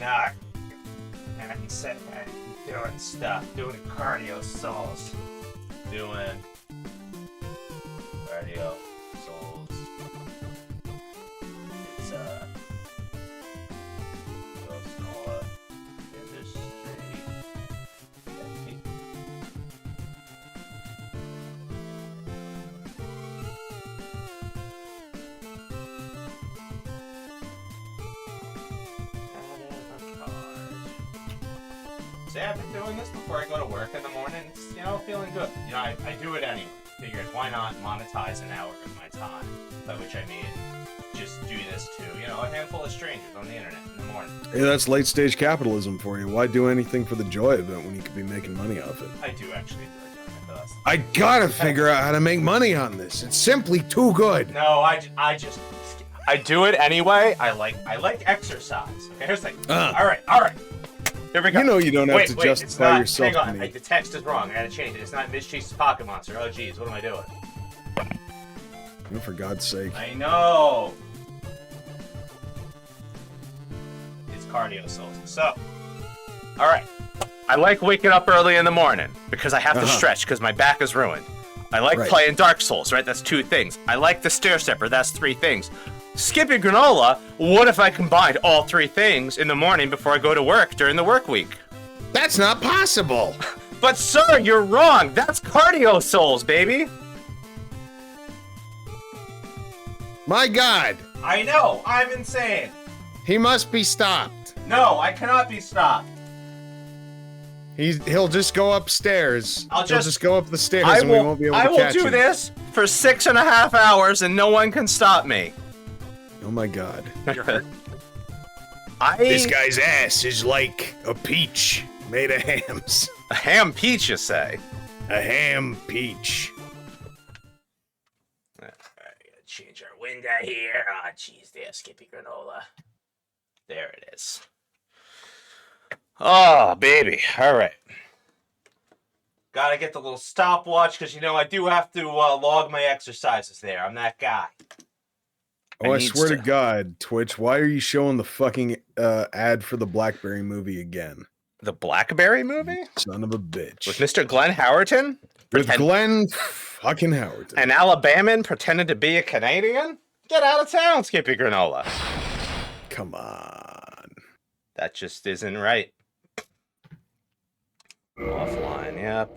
Nah, and I said doing stuff, doing CardioSoles. Doing CardioSoles. It's Ghostnola industry. See, I've been doing this before I go to work in the morning. It's, feeling good. I do it anyway. Figured, why not monetize an hour of my time? By which I mean, just do this to, a handful of strangers on the internet in the morning. Hey, that's late stage capitalism for you. Why do anything for the joy of it when you could be making money off it? I do actually enjoy doing it, though. I gotta figure out how to make money on this. It's simply too good. No, I do it anyway. I like exercise. Okay, here's the thing. All right. Here we go. You don't have to justify yourself. Hang on, the text is wrong. I gotta change it. It's not Ms. Cheese's Pocket Monster. Oh, geez, what am I doing? For God's sake. I know. It's CardioSoles. So, all right. I like waking up early in the morning because I have to stretch because my back is ruined. I like playing Dark Souls, right? That's 2 things. I like the stair stepper. That's 3 things. Skipping granola, what if I combined all 3 things in the morning before I go to work during the work week? That's not possible! But sir, you're wrong! That's CardioSoles, baby! My God! I know, I'm insane! He must be stopped. No, I cannot be stopped. He'll just go upstairs. He'll just go up the stairs and we won't be able to catch him. I will do this for 6.5 hours and no one can stop me. Oh my God. You're hurt. This guy's ass is like a peach made of hams. A ham peach, you say? A ham peach. Alright, gotta change our window here. Oh, jeez, there's Skippy Granola. There it is. Oh, baby. Alright. Gotta get the little stopwatch, because, I do have to log my exercises there. I'm that guy. Oh, I swear to God, Twitch, why are you showing the fucking ad for the Blackberry movie again? The Blackberry movie? Son of a bitch. With Mr. Glenn Howerton? With Glenn fucking Howerton. An Alabaman pretending to be a Canadian? Get out of town, Skippy Granola. Come on. That just isn't right. Offline, yep.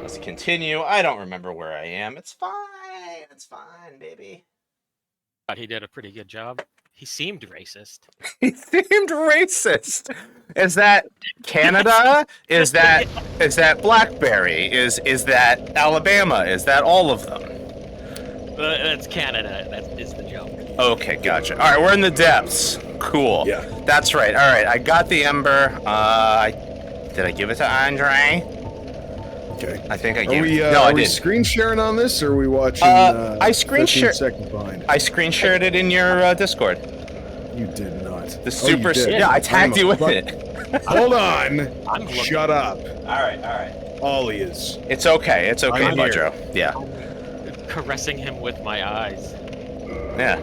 Let's continue. I don't remember where I am. It's fine. It's fine, baby. Thought he did a pretty good job. He seemed racist. He seemed racist. Is that Canada? Is that Blackberry? Is that Alabama? Is that all of them? That's Canada. That is the joke. Okay, gotcha. All right, we're in the depths. Cool. Yeah. That's right. All right, I got the ember. Did I give it to Andre? Okay. I think I gave it. No, I did. Are we screen sharing on this, or are we watching? I screen shared. I screen shared it in your Discord. You did not. The super. Yeah, I tagged you with it. Hold on. Shut up. All right. Ollies. It's okay, Budjo. Yeah. I'm caressing him with my eyes. Yeah.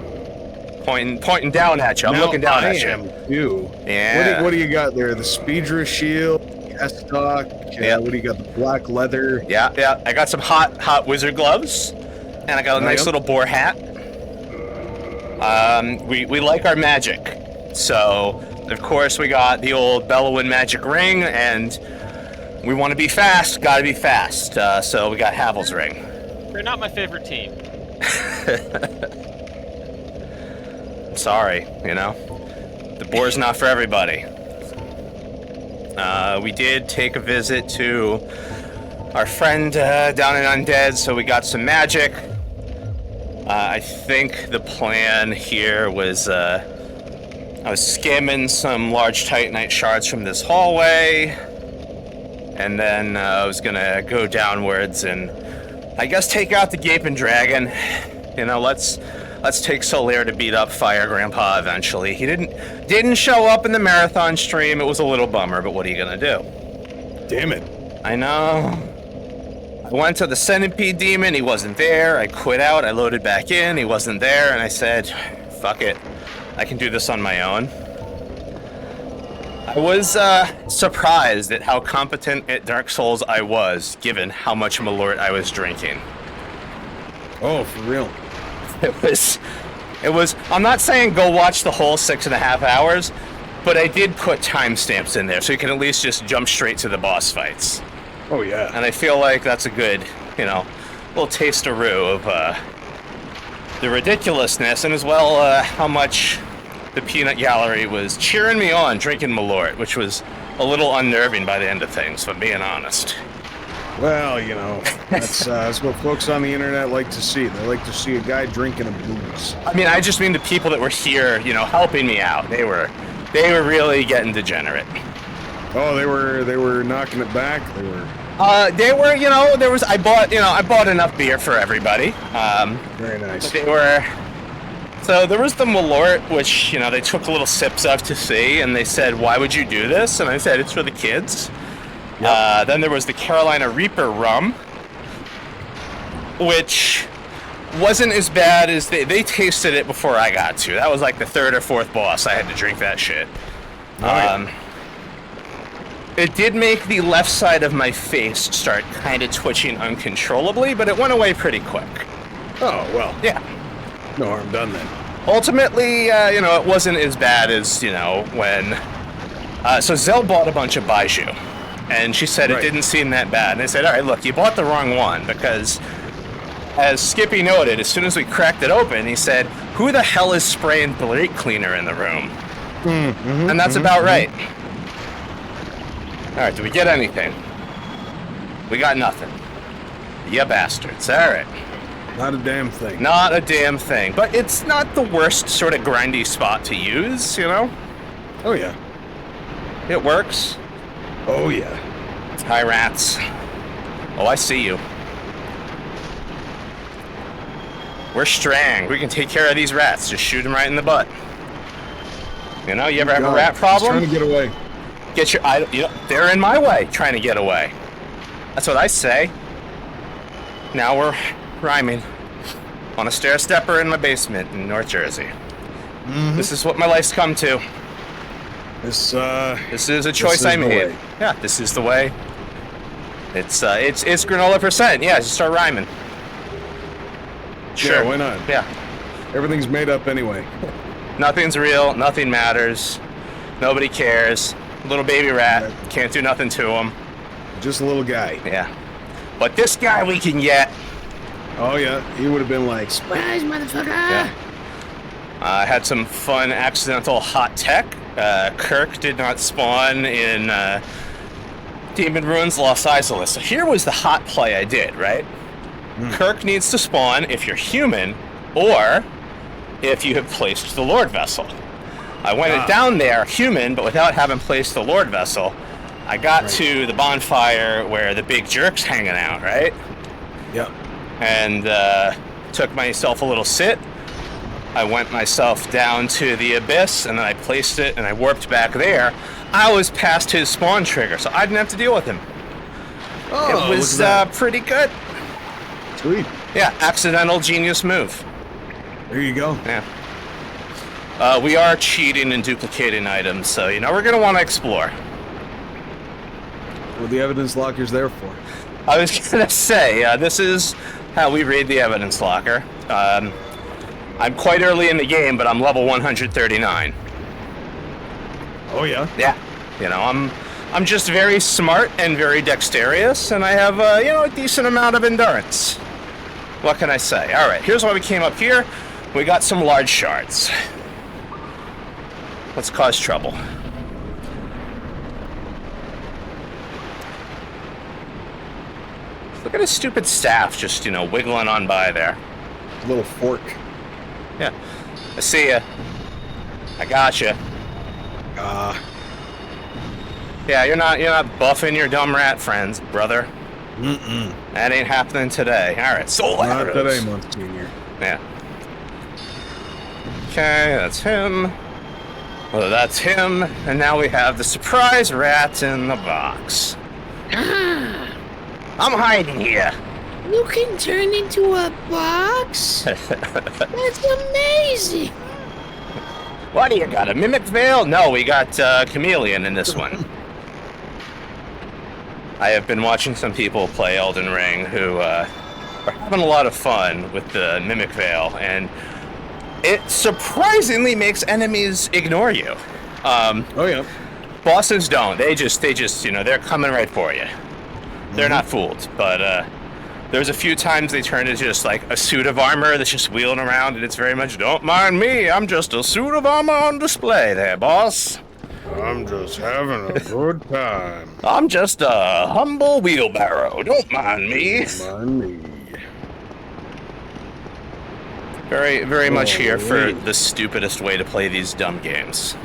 Pointing down at you. I'm looking down at you. Yeah. What do you got there? The Speedra shield, S-Stock. Yeah. What do you got? The black leather. Yeah. I got some hot wizard gloves, and I got a nice little boar hat. We like our magic, so of course we got the old bellowing magic ring, and we want to be fast. Got to be fast. So we got Havel's ring. You're not my favorite team. Sorry, the boar's not for everybody. We did take a visit to our friend down in Undead, so we got some magic. I think the plan here was I was skimming some large Titanite shards from this hallway, and then I was gonna go downwards and I guess take out the Gaping Dragon. Let's take Solaire to beat up Fire Grandpa eventually. He didn't show up in the marathon stream. It was a little bummer, but what are you gonna do? Damn it. I know. I went to the Centipede Demon, he wasn't there. I quit out, I loaded back in, he wasn't there, and I said, fuck it. I can do this on my own. I was surprised at how competent at Dark Souls I was, given how much Malort I was drinking. Oh, for real? It was, I'm not saying go watch the whole 6.5 hours, but I did put timestamps in there, so you can at least just jump straight to the boss fights. Oh, yeah. And I feel like that's a good, little taste-a-roo of the ridiculousness, and as well how much the peanut gallery was cheering me on drinking Malort, which was a little unnerving by the end of things, if I'm being honest. Well, that's what folks on the internet like to see. They like to see a guy drinking a booze. I mean, I just mean the people that were here, helping me out. They were really getting degenerate. Oh, they were knocking it back. They were, I bought enough beer for everybody. very nice. So there was the Malort, which, they took little sips of to see, and they said, "Why would you do this?" And I said, "It's for the kids." Yep. Then there was the Carolina Reaper rum, which wasn't as bad as they tasted it before I got to. That was like the third or fourth boss. I had to drink that shit. It did make the left side of my face start kind of twitching uncontrollably, but it went away pretty quick. Oh, well. Yeah. No harm done then. Ultimately, it wasn't as bad as, when... so Zell bought a bunch of Baiju, and she said it didn't seem that bad. And I said, all right, look, you bought the wrong one, because as Skippy noted, as soon as we cracked it open, he said, "Who the hell is spraying brake cleaner in the room?" And that's about right. All right, did we get anything? We got nothing. You bastards. All right. Not a damn thing. Not a damn thing. But it's not the worst sort of grindy spot to use, Oh, yeah. It works. Oh, yeah. Hi, rats. Oh, I see you. We're strang. We can take care of these rats. Just shoot them right in the butt. You ever have a rat problem? He's trying to get away. They're in my way, trying to get away. That's what I say. Now we're rhyming on a stair stepper in my basement in North Jersey. This is what my life's come to. This is a choice I made. Yeah, this is the way. It's granola percent. Yeah, just start rhyming. Sure. Yeah, why not? Yeah. Everything's made up anyway. Nothing's real. Nothing matters. Nobody cares. Little baby rat. Can't do nothing to him. Just a little guy. Yeah. But this guy we can get. Oh, yeah. He would have been like, "Surprise, motherfucker!" Yeah. I had some fun accidental hot tech. Kirk did not spawn in Demon Ruins Los Isolis. So here was the hot play I did, right? Kirk needs to spawn if you're human, or if you have placed the Lord Vessel. I went down there human, but without having placed the Lord Vessel. I got to the bonfire where the big jerk's hanging out, right? Yep. And took myself a little sit. I went myself down to the abyss, and then I placed it, and I warped back there. I was past his spawn trigger, so I didn't have to deal with him. Oh, it was pretty good. Sweet. Yeah, accidental genius move. There you go. Yeah. We are cheating and duplicating items, so, we're going to want to explore. What the evidence locker's there for. I was going to say, this is how we read the evidence locker. I'm quite early in the game, but I'm level 139. Oh, yeah? Yeah. I'm just very smart and very dexterous, and I have, a decent amount of endurance. What can I say? All right, here's why we came up here. We got some large shards. Let's cause trouble. Look at his stupid staff just, wiggling on by there. A little fork. Yeah. I see ya. I got you. Yeah, you're not buffing your dumb rat friends, brother. That ain't happening today. All right, soul arrows. Not today, Monsignor. Yeah. Okay, that's him. Well, that's him, and now we have the surprise rat in the box. I'm hiding here. You can turn into a box? That's amazing. What do you got? A Mimic Veil? No, we got Chameleon in this one. I have been watching some people play Elden Ring who are having a lot of fun with the Mimic Veil, and it surprisingly makes enemies ignore you. Oh yeah. Bosses don't. They just, you know, they're coming right for you. They're not fooled, but there's a few times they turn into just like a suit of armor that's just wheeling around, and it's very much, don't mind me, I'm just a suit of armor on display there, boss. I'm just having a good time. I'm just a humble wheelbarrow, don't mind me. Don't mind me. Very, very much here for the stupidest way to play these dumb games.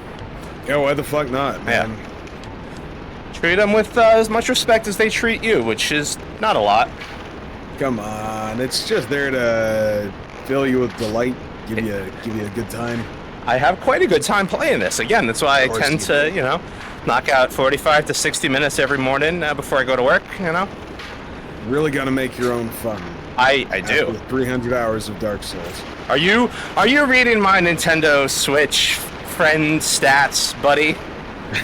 Yeah, why the fuck not, man? Yeah. Treat them with as much respect as they treat you, which is not a lot. Come on, it's just there to fill you with delight, give you a good time. I have quite a good time playing this. Again, that's why I tend to, you know, knock out 45 to 60 minutes every morning before I go to work, you know? Really gotta make your own fun. I do. After 300 hours of Dark Souls. Are you reading my Nintendo Switch friend stats, buddy?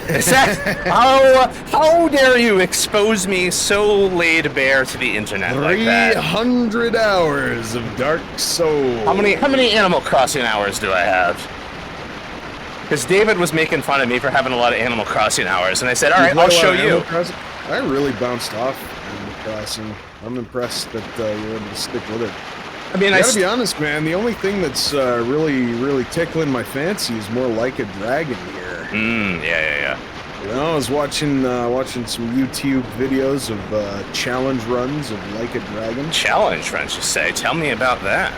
Is that how dare you expose me so laid bare to the internet like that? 300 hours of Dark Souls. How many Animal Crossing hours do I have? Because David was making fun of me for having a lot of Animal Crossing hours, and I said, all right, I'll show you. I really bounced off Animal Crossing. I'm impressed that you're able to stick with it. I mean, I gotta be honest, man. The only thing that's really tickling my fancy is more Like a Dragon here. Yeah. You know, I was watching some YouTube videos of challenge runs of Like a Dragon. Challenge runs, you say? Tell me about that.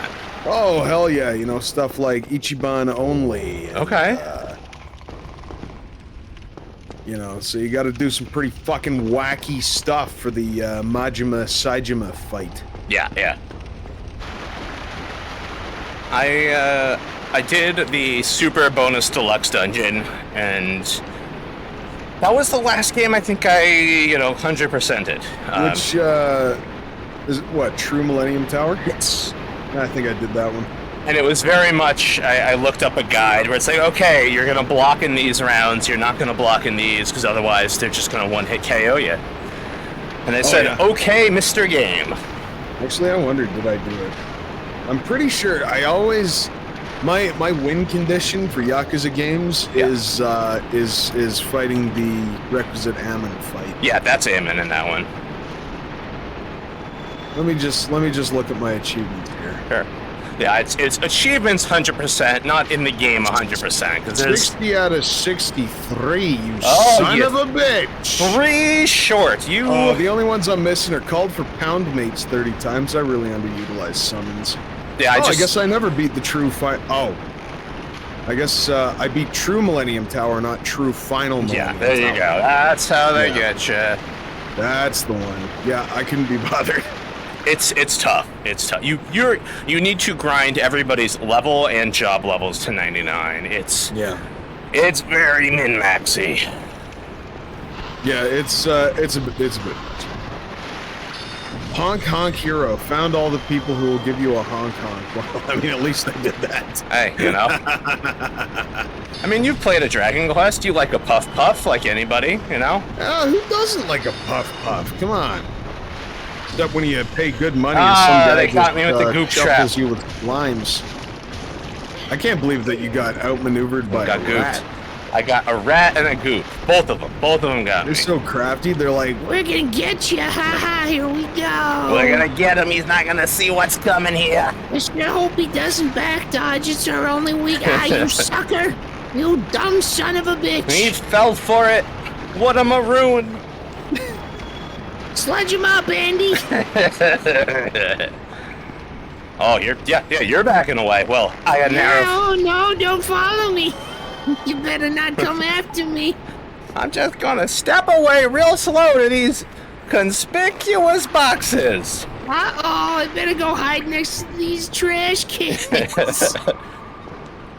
Oh hell yeah! You know, stuff like Ichiban only. And, Okay. you know, so you got to do some pretty fucking wacky stuff for the Majima Saijima fight. Yeah. I did the Super Bonus Deluxe Dungeon, and that was the last game I think I, 100%ed. Which, is it, what, True Millennium Tower? Yes. I think I did that one. And it was very much, I looked up a guide where it's like, okay, you're going to block in these rounds, you're not going to block in these, because otherwise they're just going to one-hit KO you. And they said, okay, Mr. Game. Actually, I wondered, did I do it? I'm pretty sure I always... My win condition for Yakuza games is fighting the requisite Ammon fight. Yeah, that's Ammon in that one. Let me just look at my achievements here. Sure. Yeah, it's achievements 100%, not in the game 100%. Because 60 out of 63, you son of a bitch! 3 short. You. Oh, the only ones I'm missing are called for pound mates 30 times. I really underutilized summons. Yeah, I guess I never beat the true I guess I beat True Millennium Tower, not True Final Millennium Tower. Yeah, there you go. That's how they get you. That's the one. Yeah, I couldn't be bothered. It's tough. It's tough. You need to grind everybody's level and job levels to 99. It's very min-maxy. Yeah, it's a bit much. Honk Honk Hero found all the people who will give you a honk honk. Well, I mean, at least they did that. Hey, I mean, you've played a Dragon Quest. You like a puff puff, like anybody, Who doesn't like a puff puff? Come on. Except when you pay good money and some guy they got me with the goop trap. You with limes. I can't believe that you got outmaneuvered by a rat. I got a rat and a goop. Both of them got me. They're so crafty. They're like, we're gonna get you. Ha ha, here we go. We're gonna get him. He's not gonna see what's coming here. I sure hope he doesn't back dodge. It's our only weak eye, you sucker. You dumb son of a bitch. He fell for it. What a maroon. Sludge him up, Andy. Oh, you're backing away. Well, I got an arrow. No, don't follow me. You better not come after me. I'm just gonna step away real slow to these conspicuous boxes. Uh-oh, I better go hide next to these trash cans.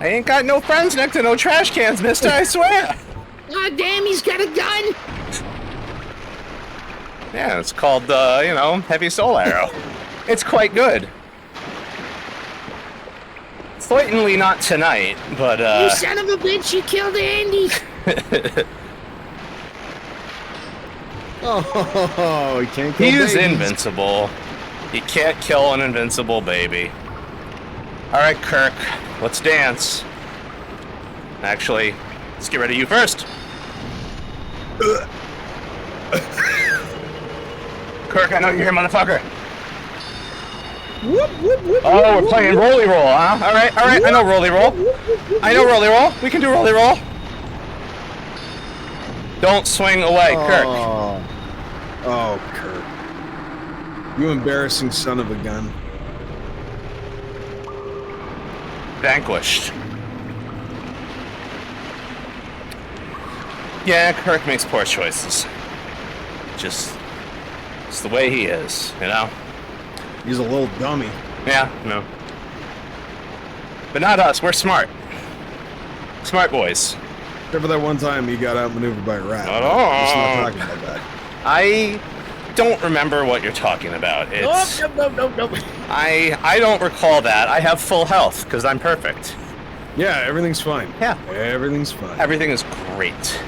I ain't got no friends next to no trash cans, mister, I swear. Oh, damn, he's got a gun. Yeah, it's called, Heavy Soul Arrow. It's quite good. Certainly not tonight, but You son of a bitch, you killed Andy. Oh, he can't kill he is babies. invincible. You can't kill an invincible baby. All right, Kirk, let's dance. Actually, let's get rid of you first. Kirk, I know you're here, motherfucker. Whoop, whoop, whoop, Oh, whoop, we're whoop, playing whoop. Rolly Roll, huh? All right, I know Rolly Roll. I know Rolly Roll. We can do Rolly Roll. Don't swing away, Kirk. Oh, Kirk. You embarrassing son of a gun. Vanquished. Yeah, Kirk makes poor choices. Just, it's the way he is, you know? He's a little dummy. Yeah, no. But not us, we're smart. Smart boys. Except for that one time he got outmaneuvered by a rat. Oh. Let's not talking about that. I don't remember what you're talking about. It's, Nope. I don't recall that. I have full health, because I'm perfect. Yeah, everything's fine. Yeah. Everything's fine. Everything is great.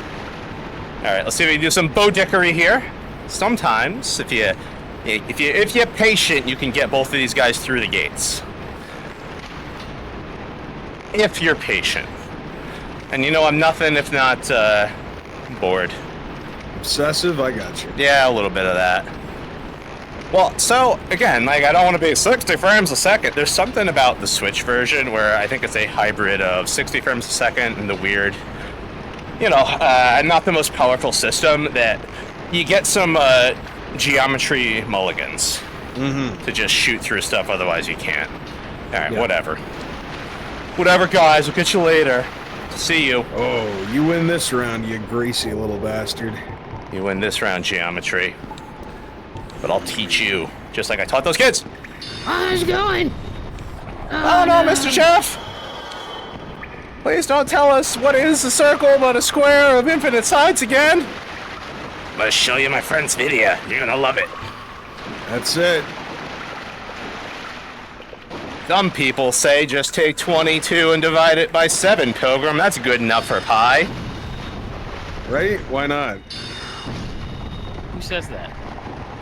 Alright, let's see if we can do some bow dickery here. Sometimes, if you're patient, you can get both of these guys through the gates. If you're patient. And you know I'm nothing if not bored. Obsessive, I got you. Yeah, a little bit of that. Well, so, again, like, I don't want to be 60 frames a second. There's something about the Switch version where I think it's a hybrid of 60 frames a second and the weird, you know, not the most powerful system that you get some geometry mulligans to just shoot through stuff, otherwise you can't. Alright, Yeah. whatever. Whatever, guys, we'll get you later. See you. Oh, you win this round, you greasy little bastard. You win this round, geometry. But I'll teach you, just like I taught those kids. How's it going? Oh no, Mr. Chef! Please don't tell us what is a circle but a square of infinite sides again. I'm gonna show you my friend's video. You're gonna love it. That's it. Some people say just take 22 and divide it by 7, Pilgrim. That's good enough for pi. Right? Why not? Who says that?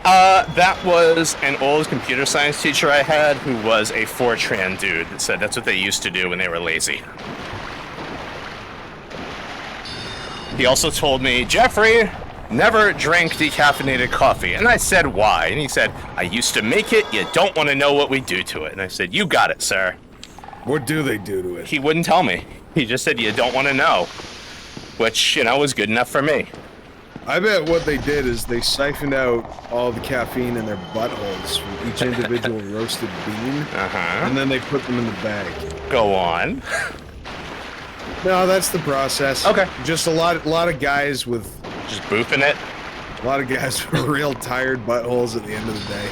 That was an old computer science teacher I had who was a Fortran dude that said that's what they used to do when they were lazy. He also told me, Jeffrey, never drank decaffeinated coffee. And I said, why? And he said, I used to make it. You don't want to know what we do to it. And I said, you got it, sir. What do they do to it? He wouldn't tell me. He just said, you don't want to know. Which, you know, was good enough for me. I bet what they did is they siphoned out all the caffeine in their buttholes from each individual roasted bean, Uh-huh. and then they put them in the bag. Go on. No, that's the process. Okay. Just a lot of guys with Just boofing it. real tired buttholes at the end of the day.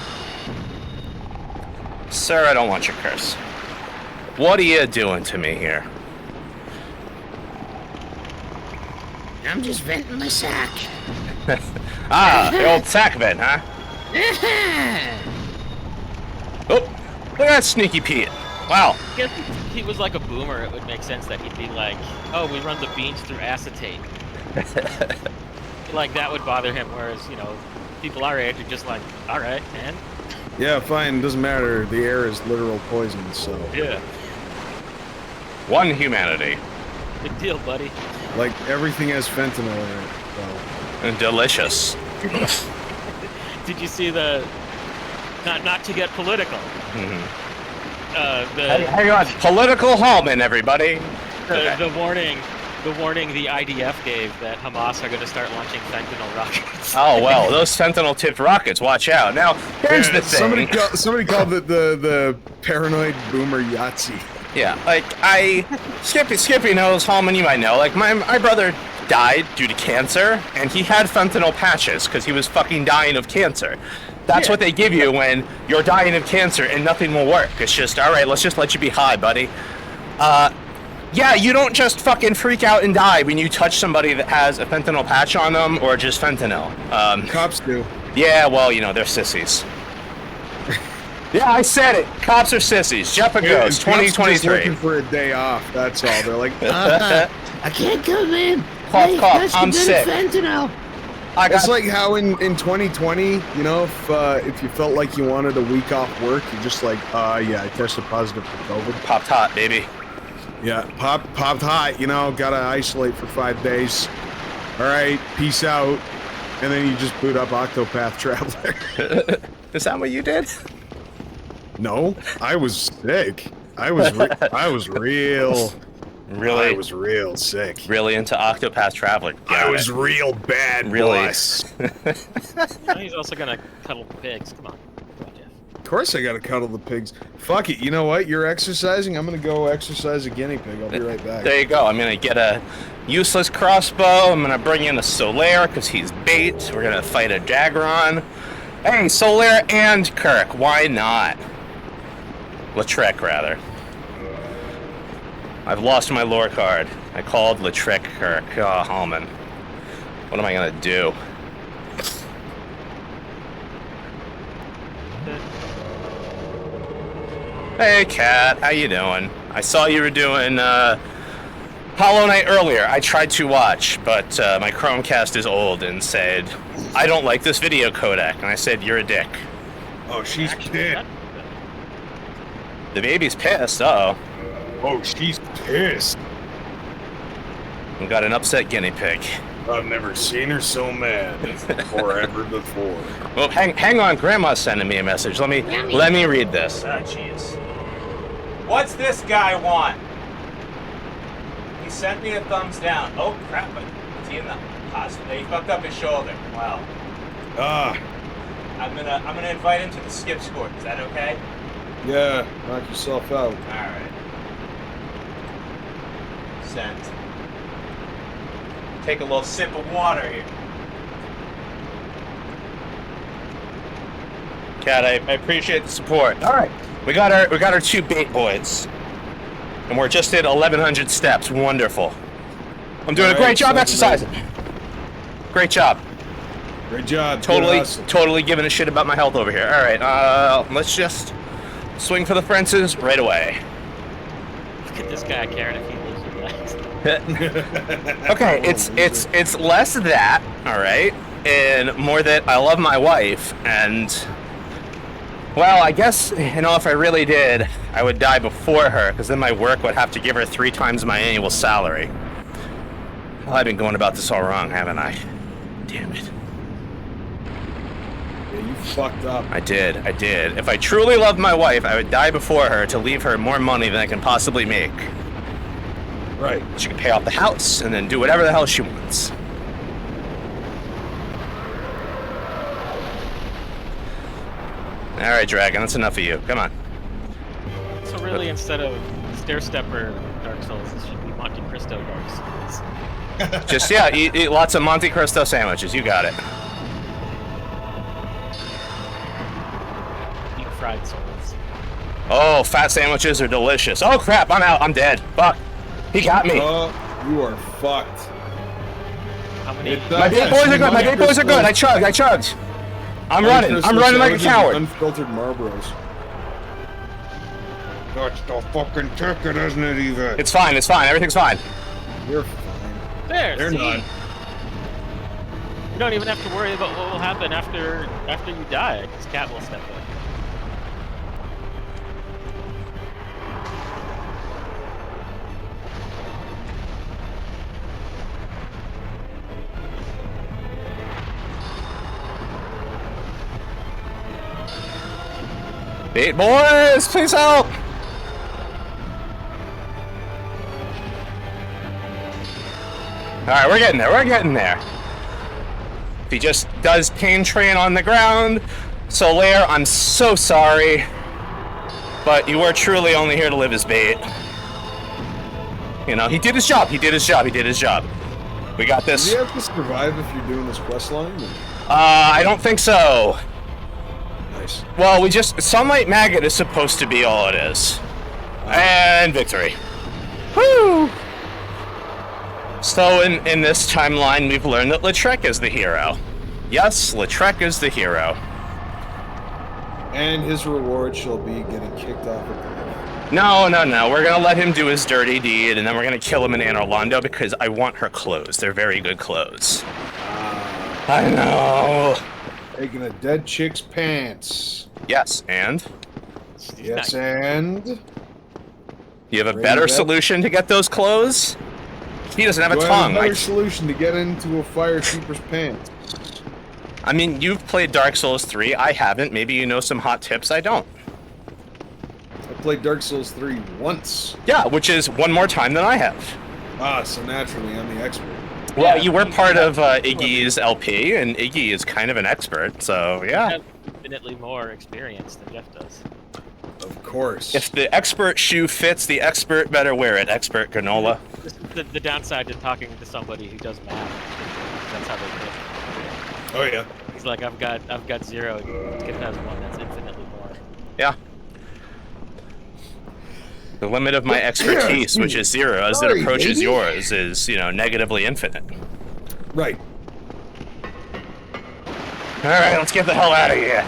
Sir, I don't want your curse. What are you doing to me here? I'm just venting my sack. Ah, the old sack vent, huh? Oh, look at that sneaky Pete. Wow. I guess if he was like a boomer, it would make sense that he'd be like, oh, we run the beans through acetate. Like, that would bother him, whereas, you know, people our age are just like, alright, man. Yeah, fine. Doesn't matter. The air is literal poison, so Yeah. One humanity. Big deal, buddy. like everything has fentanyl in it. So. And delicious. Did you see the... Not to get political. Hang on. Political Hallman, everybody. The warning the IDF gave that Hamas are going to start launching fentanyl rockets. Oh, well, those Sentinel-tipped rockets, watch out. Now, here's the thing. Somebody called it the paranoid boomer Yahtzee. Yeah, like, Skippy knows, Hallman, you might know, like, my brother died due to cancer, and he had fentanyl patches, because he was fucking dying of cancer. That's what they give you when you're dying of cancer and nothing will work. It's just, alright, let's just let you be high, buddy. Yeah, you don't just fucking freak out and die when you touch somebody that has a fentanyl patch on them, or just fentanyl. Cops do. Yeah, well, you know, they're sissies. Yeah, I said it. Cops are sissies. Jeppa Ghost, Cops are just 2023. looking for a day off. That's all. They're like, I can't come in. Cough, Hey, cough, that's I'm the sick. fentanyl. I it's got like how in 2020, you know, if you felt like you wanted a week off work, you're just like, yeah, I tested positive for COVID. popped hot, baby. Yeah, popped hot, you know, gotta isolate for 5 days. All right, peace out. And then you just boot up Octopath Traveler. Is that what you did? No, I was sick. I was real. Really? I was real sick. Really into Octopath Traveler. I was real bad, Really? boss. Now he's also gonna cuddle the pigs. Come on. Come on, Jeff. Of course I gotta cuddle the pigs. Fuck it, you know what? You're exercising, I'm gonna go exercise a guinea pig. I'll be right back. There you go. I'm gonna get a useless crossbow. I'm gonna bring in a Solaire because he's bait. We're gonna fight a Jagron. Hey, Solaire and Kirk. Why not? Lautrec, rather. I've lost my lore card. I called Lautrec Kirk. Oh, Hallman. What am I gonna do? Hey, Kat. How you doing? I saw you were doing Hollow Knight earlier. I tried to watch, but my Chromecast is old and said, I don't like this video codec. And I said, you're a dick. Oh, she's pissed. The baby's pissed. Uh-oh. Oh, she's pissed. We got an upset guinea pig. I've never seen her so mad forever before. Well, hang on. Grandma's sending me a message. Let me read this. Oh, jeez. What's this guy want? He sent me a thumbs down. Oh, crap. Is he in the hospital? He fucked up his shoulder. Wow. I'm gonna invite him to the skip score. Is that okay? Yeah, knock yourself out. Alright. Sent. Take a little sip of water here. Kat, I appreciate the support. Alright. We got our 2 bait boys. And we're just at 1,100 steps. Wonderful. I'm doing a great job exercising. Great job. Great job. Totally giving a shit about my health over here. Alright, let's just swing for the fences right away. Look at this guy caring if he loses next. Okay, it's less that, all right, and more that I love my wife, and well, I guess, you know, if I really did, I would die before her, because then my work would have to give her 3 times my annual salary. Well, I've been going about this all wrong, haven't I? Damn it. Yeah, you fucked up. I did. If I truly loved my wife, I would die before her to leave her more money than I can possibly make. Right. She can pay off the house and then do whatever the hell she wants. Alright, Dragon, that's enough of you. Come on. So really, instead of Stair Stepper Dark Souls, this should be Monte Cristo Dark Souls. Just, yeah, eat lots of Monte Cristo sandwiches. You got it. Eat fried souls. Oh, fat sandwiches are delicious. Oh, crap, I'm out. I'm dead. Fuck. He got me. Oh, you are fucked. How many? My bait boys are good. My bait boys are good. I chugged. I'm running like a coward. Unfiltered Marlboros. That's the fucking ticket, isn't it, Eva? It's fine. Everything's fine. You're fine. There, They're see? not. You don't even have to worry about what will happen after you die, because Cat will step in. Bait boys, please help! Alright, we're getting there. If he just does Cane Train on the ground, Solaire, I'm so sorry, but you were truly only here to live as bait. You know, he did his job. We got this. Do you have to survive if you're doing this quest line? I don't think so. Nice. Well, Sunlight Maggot is supposed to be all it is. And victory. Woo! So in this timeline, we've learned that Lautrec is the hero. Yes, Lautrec is the hero. And his reward shall be getting kicked off a cliff. No, no, no. We're gonna let him do his dirty deed, and then we're gonna kill him in Anne Orlando because I want her clothes. They're very good clothes. I know. Taking a dead chick's pants. Yes, and? Yes, and? You have a better solution to get those clothes? He doesn't have a tongue. I have a better solution to get into a firekeeper's pants. I mean, you've played Dark Souls 3. I haven't. Maybe you know some hot tips I don't. I played Dark Souls 3 once. Yeah, which is one more time than I have. Ah, so naturally I'm the expert. Well, you were part of Iggy's LP, and Iggy is kind of an expert, so yeah. He has infinitely more experience than Jeff does. Of course. If the expert shoe fits, the expert better wear it, expert Ghostnola. The downside to talking to somebody who does math. That's how they think. Oh yeah. He's like, I've got 0. Kid has 1. That's infinitely more. Yeah. The limit of my expertise, which is 0, as it approaches yours, is, you know, negatively infinite. Right. Alright, let's get the hell out of here.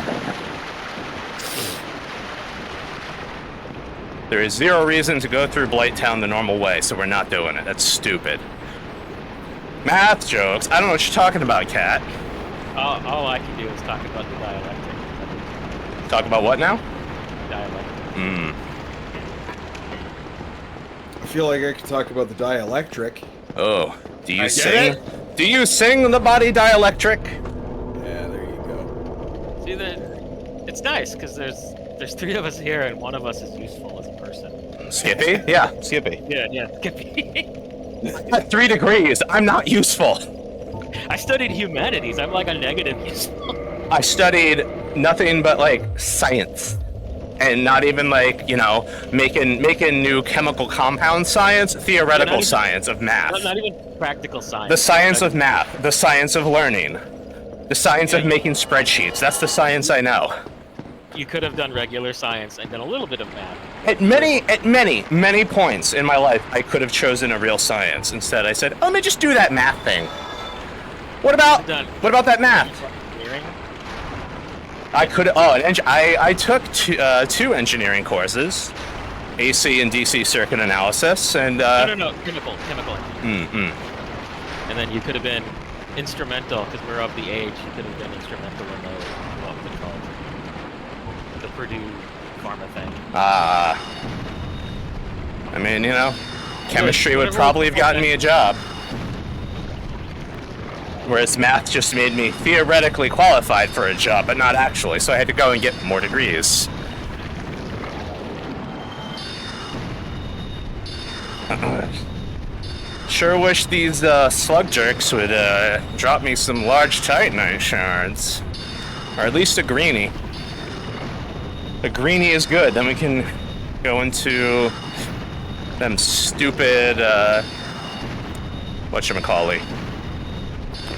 There is 0 reason to go through Blighttown the normal way, so we're not doing it. That's stupid. Math jokes? I don't know what you're talking about, Cat. All I can do is talk about the dialectic. Talk about what now? Dialectic. I feel like I could talk about the dielectric. Oh, do you I sing? get it. Do you sing the body dielectric? Yeah, there you go. See, it's nice because there's 3 of us here and one of us is useful as a person. Skippy? Yeah, Skippy. Yeah, Skippy. At 3 degrees, I'm not useful. I studied humanities. I'm like a negative useful. I studied nothing but like science, and not even like, you know, making new chemical compound science, theoretical science of math. Not even practical science. The science of math, the science of learning, the science of making spreadsheets. That's the science I know. You could have done regular science and done a little bit of math. At many points in my life, I could have chosen a real science. Instead, I said, "Oh, let me just do that math thing." What about that math? Engineering? I could. Oh, I took 2 engineering courses, AC and DC circuit analysis, and No, chemical. Mm-mm. And then you could have been instrumental because we're of the age. You could have been instrumental in the what was it called? The Purdue pharma thing. I mean, you know, chemistry would probably have gotten me a job. Whereas math just made me theoretically qualified for a job, but not actually, so I had to go and get more degrees. Sure wish these slug jerks would drop me some large titanite shards. Or at least a greenie. A greenie is good, then we can go into them stupid, whatchamacallit.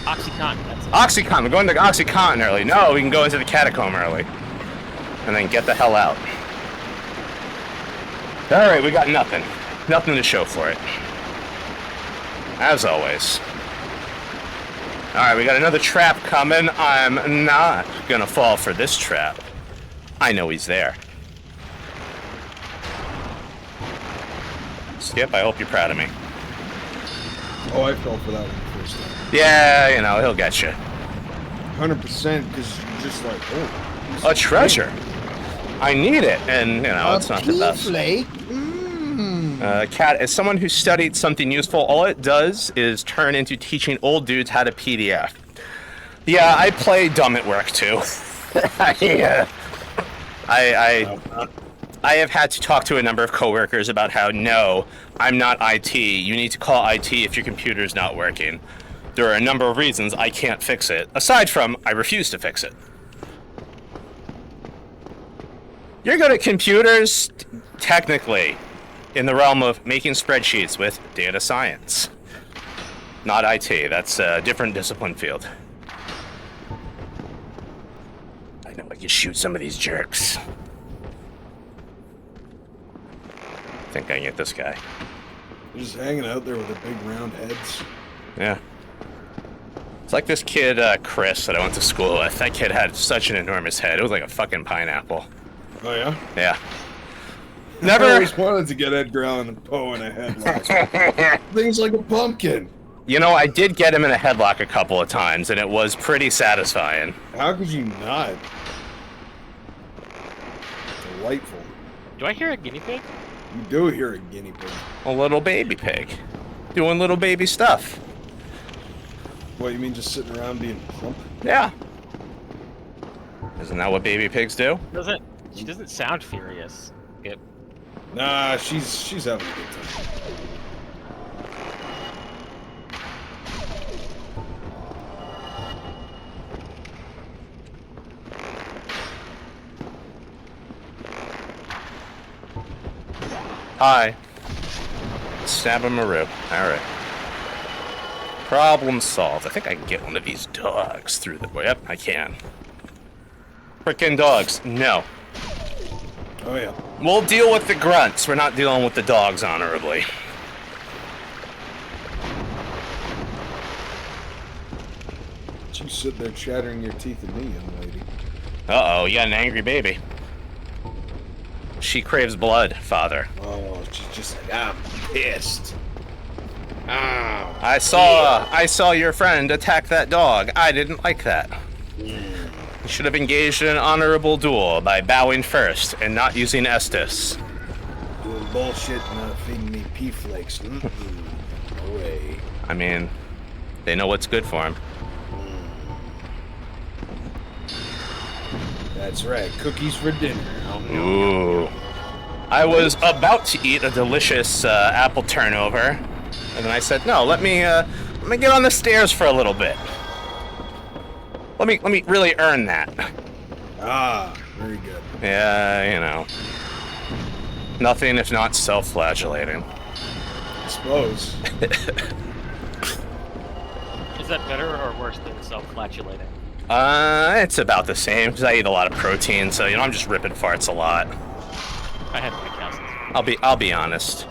Oxycontin, that's it. Oxycontin, we're going to Oxycontin early. No, we can go into the catacomb early. And then get the hell out. Alright, we got nothing. Nothing to show for it. As always. Alright, we got another trap coming. I'm not gonna fall for this trap. I know he's there. Skip, I hope you're proud of me. Oh, I fell for that one first time. Yeah, you know, he'll get you. 100%, because you're just like, oh. A treasure. I need it, and, you know, it's not the best. Flake. Cat, as someone who studied something useful, all it does is turn into teaching old dudes how to PDF. Yeah, I play dumb at work, too. I have had to talk to a number of coworkers about how, no, I'm not IT. You need to call IT if your computer's not working. There are a number of reasons I can't fix it, aside from I refuse to fix it. You're good at computers, technically, in the realm of making spreadsheets with data science. Not IT, that's a different discipline field. I know I can shoot some of these jerks. I think I can get this guy. Just hanging out there with the big round heads. Yeah. It's like this kid, Chris, that I went to school with. That kid had such an enormous head. It was like a fucking pineapple. Oh yeah. Yeah. I Never. always wanted to get Edgar Allan Poe in a headlock. Things like a pumpkin. You know, I did get him in a headlock a couple of times, and it was pretty satisfying. How could you not? Delightful. Do I hear a guinea pig? You do hear a guinea pig. A little baby pig. Doing little baby stuff. What, you mean just sitting around being plump? Yeah. Isn't that what baby pigs do? She doesn't sound furious. Skip. Nah, she's having a good time. Hi. Stab a Maru. Alright. Problem solved. I think I can get one of these dogs through the... Yep, I can. Frickin' dogs. No. Oh yeah. We'll deal with the grunts. We're not dealing with the dogs honorably. You sit there chattering your teeth at me, young lady. Uh-oh, you got an angry baby. She craves blood, father. Oh, she's just like, I'm pissed. I saw your friend attack that dog. I didn't like that. You should have engaged in an honorable duel by bowing first and not using Estus. Doing bullshit and not feeding me pea flakes. No way. I mean, they know what's good for him. That's right. Cookies for dinner. Ooh. I was about to eat a delicious apple turnover, and then I said, "No, let me get on the stairs for a little bit. Let me really earn that." Ah, very good. Yeah, you know. Nothing if not self-flagellating. I suppose. Is that better or worse than self-flatulating? It's about the same because I eat a lot of protein, so I'm just ripping farts a lot. I had my counts. I'll be honest.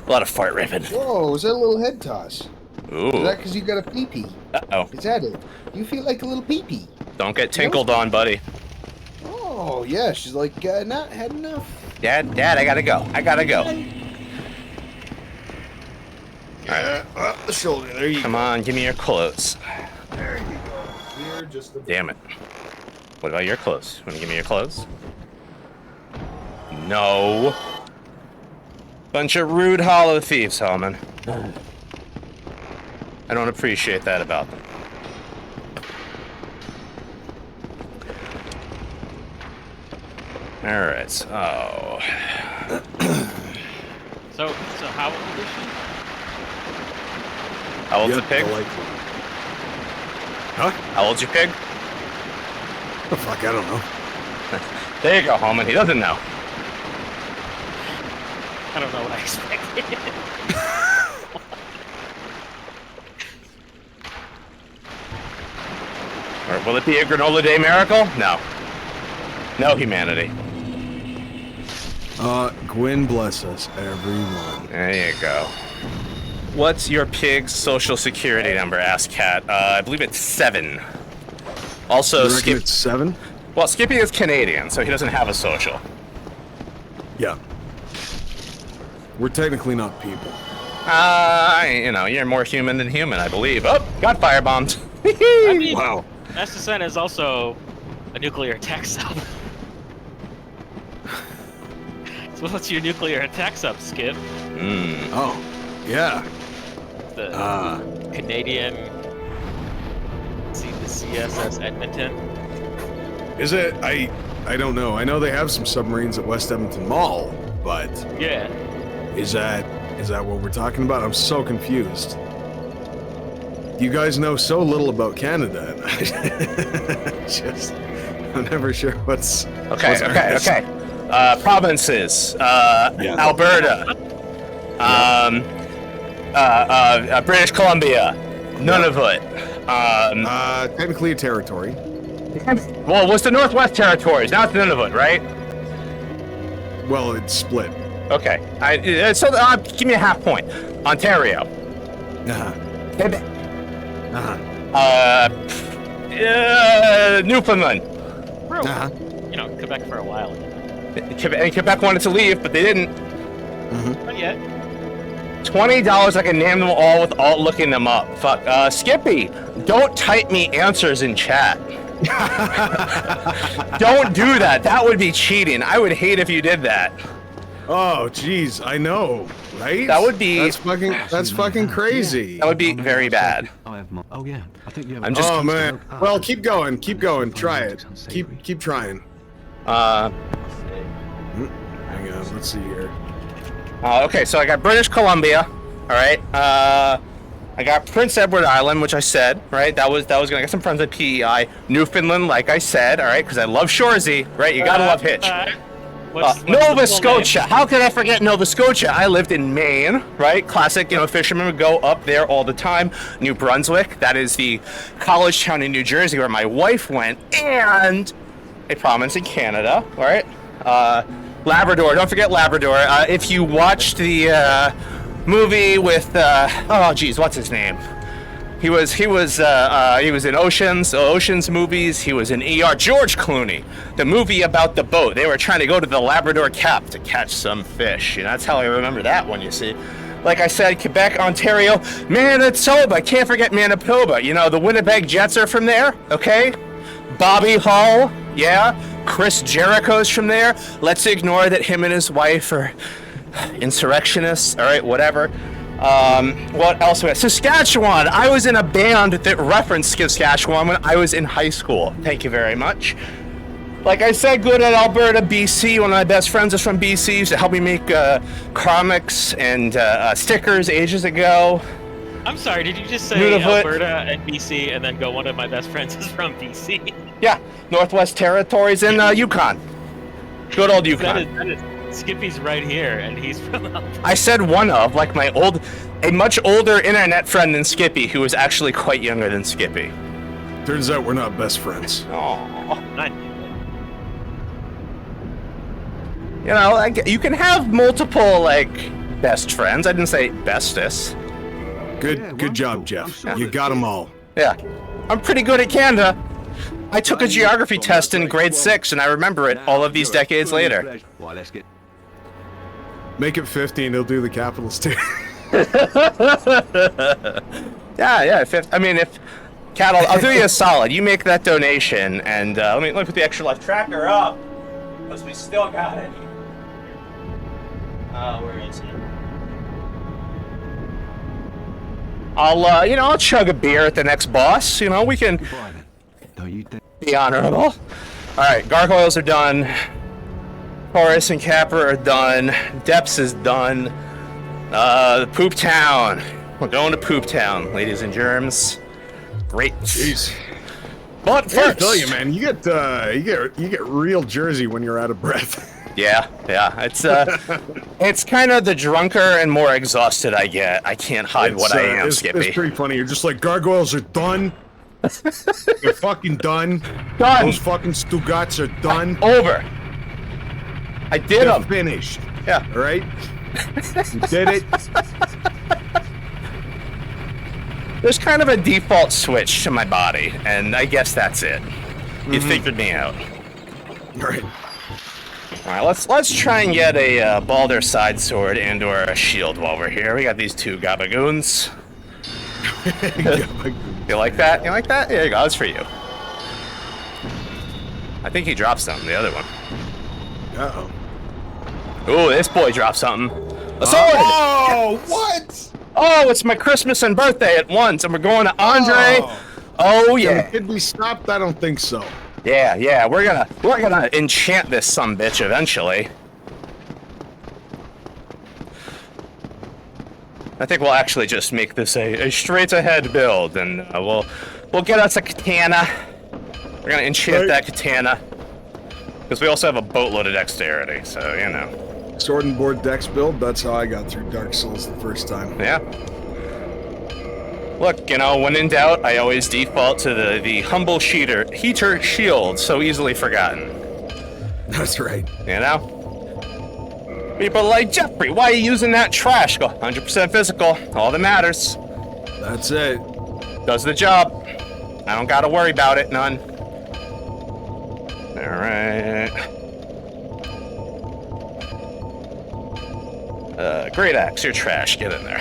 A lot of fart ripping. Whoa, was that a little head toss? Ooh. Is that because you got a pee-pee? Uh-oh. Is that it? You feel like a little pee-pee. Don't get tinkled on, buddy. Oh, yeah, she's like, not had enough. Dad, I gotta go. Alright. The shoulder, there you Come go. on, give me your clothes. There you go. You're just a... Damn it. What about your clothes? Want to give me your clothes? No. Bunch of rude hollow thieves, Hellman. I don't appreciate that about them. Alright, so... So how old is she? How old's the pig? Delightful. Huh? How old's your pig? The fuck, I don't know. There you go, Hellman. He doesn't know. I don't know what I expected. Or will it be a granola day miracle? No. No humanity. Gwyn bless us, everyone. There you go. What's your pig's social security number? Asked Cat. I believe it's 7. Also, You reckon Skip. it's 7? Well, Skippy is Canadian, so he doesn't have a social. Yeah. We're technically not people. You're more human than human, I believe. Oh, got firebombed. I mean, Wow. SSN is also a nuclear attack sub. So what's your nuclear attack sub, Skip? Oh, yeah. The Canadian... See the CSS Edmonton? Is it? I don't know. I know they have some submarines at West Edmonton Mall, but Yeah. is that what we're talking about? I'm so confused. You guys know so little about Canada. I'm never sure what's Okay. Provinces. Alberta. British Columbia. Nunavut. Technically a territory. Well, it was the Northwest Territories. Now it's Nunavut, right? Well, it's split. Okay. Give me a half point. Ontario. Uh-huh. Quebec. Uh-huh. Newfoundland. Bro, Uh-huh. you know, Quebec for a while. And Quebec wanted to leave, but they didn't. Not yet. $20, I can name them all without looking them up. Fuck. Skippy, don't type me answers in chat. Don't do that. That would be cheating. I would hate if you did that. Oh, jeez, I know, right? That would be. That's fucking crazy. That would be very bad. Oh yeah, I think you have. I'm just. Oh man. Well, keep going. Try it. Keep trying. Hang on. Let's see here. Okay, so I got British Columbia. All right. I got Prince Edward Island, which I said, right? That was gonna get some friends at PEI. Newfoundland, like I said, all right, because I love Shoresy, right? You gotta love Hitch. What's Nova Scotia. How could I forget Nova Scotia? I lived in Maine, right? Classic, fishermen would go up there all the time. New Brunswick, that is the college town in New Jersey where my wife went, and a province in Canada, all right? Labrador, don't forget Labrador. If you watched the movie with, what's his name? He was in Ocean's movies. He was in ER. George Clooney, the movie about the boat. They were trying to go to the Labrador Cap to catch some fish. That's how I remember that one, you see. Like I said, Quebec, Ontario, Manitoba. Can't forget Manitoba. The Winnipeg Jets are from there, okay? Bobby Hull, yeah. Chris Jericho's from there. Let's ignore that him and his wife are insurrectionists, all right, whatever. What else? Saskatchewan. I was in a band that referenced Saskatchewan when I was in high school. Thank you very much. Like I said, good at Alberta, BC. One of my best friends is from BC. Used to help me make comics and stickers ages ago. I'm sorry, did you just say Nunavut. Alberta and BC and then go, one of my best friends is from BC? Yeah, Northwest Territories and Yukon. Good old Yukon. That is Skippy's right here, and he's from Alberta. I said one of, like a much older internet friend than Skippy, who was actually quite younger than Skippy. Turns out we're not best friends. Aww. You can have multiple, best friends. I didn't say bestest. Good job, Jeff. You got them all. Yeah. I'm pretty good at Canada. I took a geography test in grade 6, and I remember it all of these decades later. Make it 50 and he'll do the capitals too. Yeah. If Cat, I'll do you a solid. You make that donation, and let me put the Extra Life tracker up, because we still got it. Where is it? I'll chug a beer at the next boss. We can be honorable. All right, gargoyles are done. Horace and Capra are done. Depths is done. Poop Town. We're going to Poop Town, ladies and germs. Great. Jeez. But first, I tell you, man, you get real Jersey when you're out of breath. Yeah. It's kind of the drunker and more exhausted I get. I can't hide what I am, Skippy. It's pretty funny. You're just like, gargoyles are done. They're fucking done. Done. Those fucking Stugats are done. Over. I did They're them. finished. Yeah. All right. You did it. There's kind of a default switch to my body, and I guess that's it. You figured me out. All right. All right, let's try and get a Baldur side sword and/or a shield while we're here. We got these two gabagoons. You like that? You like that? There you go. That's for you. I think he dropped something. The other one. Uh-oh. Ooh, this boy dropped something. A sword! Oh, what? Oh, it's my Christmas and birthday at once, and we're going to Andre. Oh yeah. Did we stop? I don't think so. Yeah. We're gonna enchant this sumbitch eventually. I think we'll actually just make this a straight ahead build, and we'll get us a katana. We're gonna enchant that katana because we also have a boatload of dexterity, so Sword and board dex build. That's how I got through Dark Souls the first time. Yeah. Look, when in doubt, I always default to the humble heater shield, so easily forgotten. That's right. People are like, Jeffrey, why are you using that trash? Go 100% physical, all that matters. That's it. Does the job. I don't gotta worry about it, none. Alright. Great axe, you're trash. Get in there.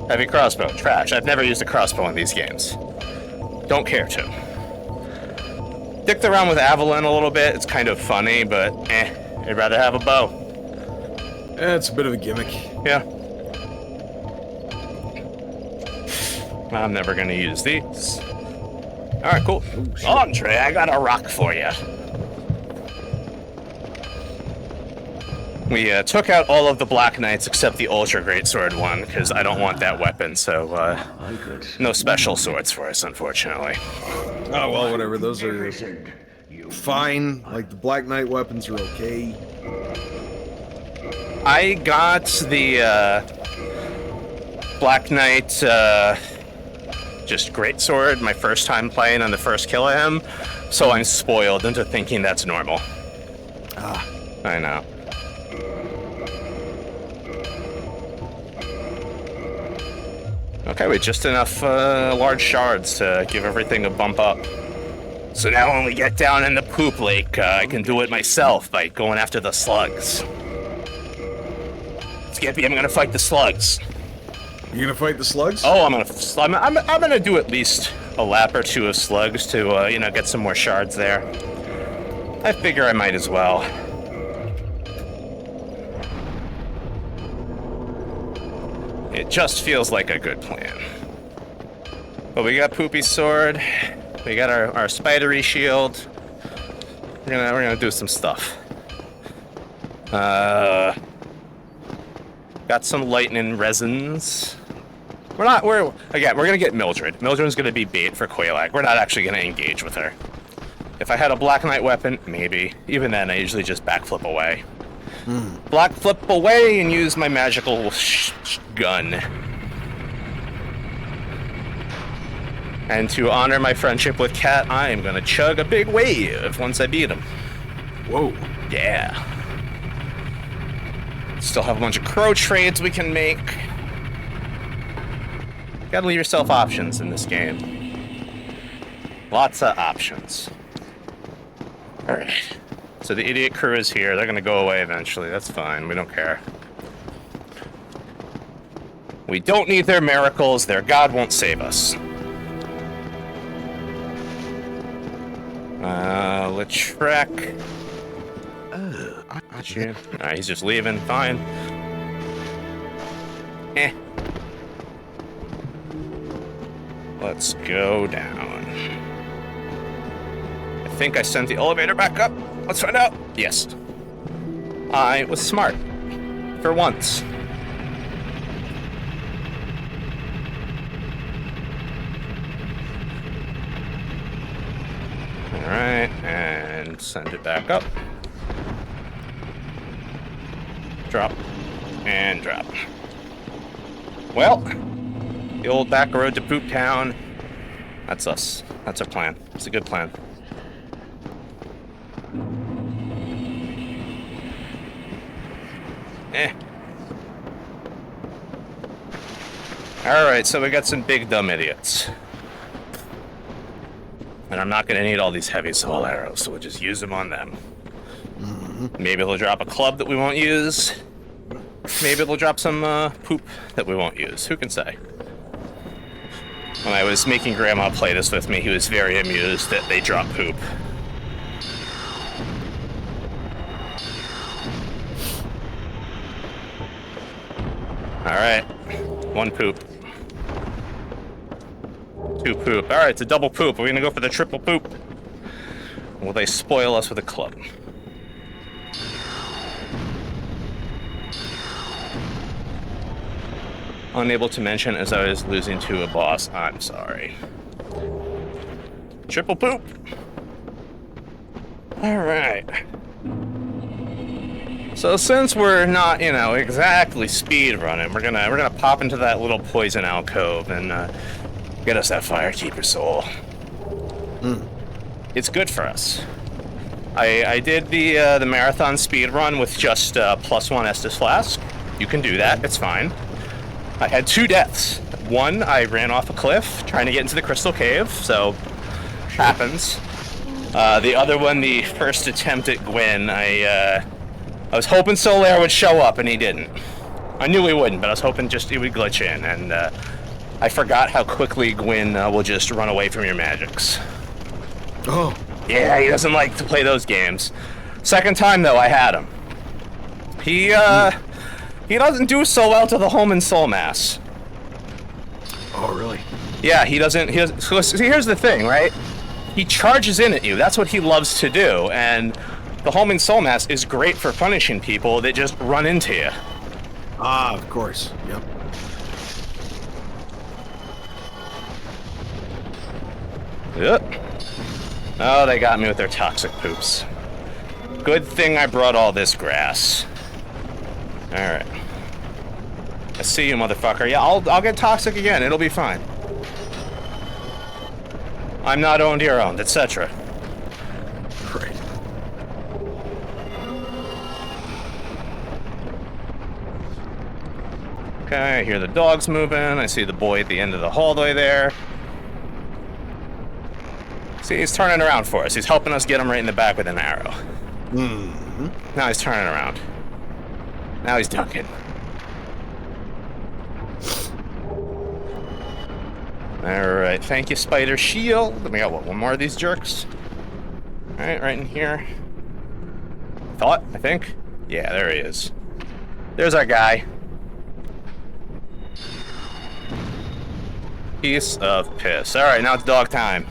Heavy crossbow, trash. I've never used a crossbow in these games. Don't care to. Dicked around with Avalon a little bit. It's kind of funny, but I'd rather have a bow. It's a bit of a gimmick. Yeah. I'm never gonna use these. Alright, cool. Andre, I got a rock for you. We took out all of the Black Knights except the Ultra Greatsword one, because I don't want that weapon, so no special swords for us, unfortunately. Oh, well, whatever. Those are fine. Like, the Black Knight weapons are okay. I got the Black Knight just Greatsword my first time playing on the first kill of him, so I'm spoiled into thinking that's normal. Ah. I know. Okay, with just enough large shards to give everything a bump up. So now when we get down in the poop lake, I can do it myself by going after the slugs. Skippy, I'm gonna fight the slugs. You gonna fight the slugs? Oh, I'm gonna do at least a lap or two of slugs to, you know, get some more shards there. I figure I might as well. It just feels like a good plan. But we got Poopy's sword. We got our spidery shield. We're gonna do some stuff. Got some lightning resins. We're gonna get Mildred. Mildred's gonna be bait for Quelaag. We're not actually gonna engage with her. If I had a Black Knight weapon, maybe. Even then, I usually just backflip away. Black flip away and use my magical gun. And to honor my friendship with Cat, I am gonna chug a big wave once I beat him. Whoa. Yeah. Still have a bunch of crow trades we can make. Gotta leave yourself options in this game. Lots of options. Alright. So the idiot crew is here. They're gonna go away eventually. That's fine. We don't care. We don't need their miracles. Their god won't save us. Latrek. Alright, he's just leaving. Fine. Let's go down. I think I sent the elevator back up. Let's find out. Yes. I was smart. For once. Alright, and send it back up. Drop. And drop. Well, the old back road to Poop Town. That's us. That's our plan. It's a good plan. Alright, so we got some big dumb idiots. And I'm not gonna need all these heavy soul arrows, so we'll just use them on them. Maybe they'll drop a club that we won't use. Maybe they'll drop some poop that we won't use. Who can say? When I was making Grandma play this with me, he was very amused that they drop poop. Alright. One poop. Two poop. Alright, it's a double poop. We're gonna go for the triple poop. Will they spoil us with a club? Unable to mention as I was losing to a boss. I'm sorry. Triple poop. Alright. So since we're not, you know, exactly speed running, we're gonna pop into that little poison alcove and get us that Firekeeper soul. It's good for us. I did the marathon speed run with just +1 Estus Flask. You can do that. It's fine. I had 2 deaths. One, I ran off a cliff trying to get into the Crystal Cave, so happens. The other one, the first attempt at Gwyn, I was hoping Solaire would show up, and he didn't. I knew he wouldn't, but I was hoping just he would glitch in, and I forgot how quickly Gwyn will just run away from your magics. Oh. Yeah, he doesn't like to play those games. Second time, though, I had him. He doesn't do so well to the home and soul mass. Oh, really? Yeah, he doesn't. So here's the thing, right? He charges in at you. That's what he loves to do. And the home and soul mass is great for punishing people that just run into you. Ah, of course. Yep. Yep. Oh, they got me with their toxic poops. Good thing I brought all this grass. All right. I see you, motherfucker. Yeah, I'll get toxic again. It'll be fine. I'm not owned, you're owned, etc. Great. Okay, I hear the dogs moving. I see the boy at the end of the hallway there. See, he's turning around for us. He's helping us get him right in the back with an arrow. Mm-hmm. Now he's turning around. Now he's ducking. Alright, thank you, Spider Shield. We got, what, one more of these jerks? Alright, right in here. I think? Yeah, there he is. There's our guy. Piece of piss. Alright, now it's dog time.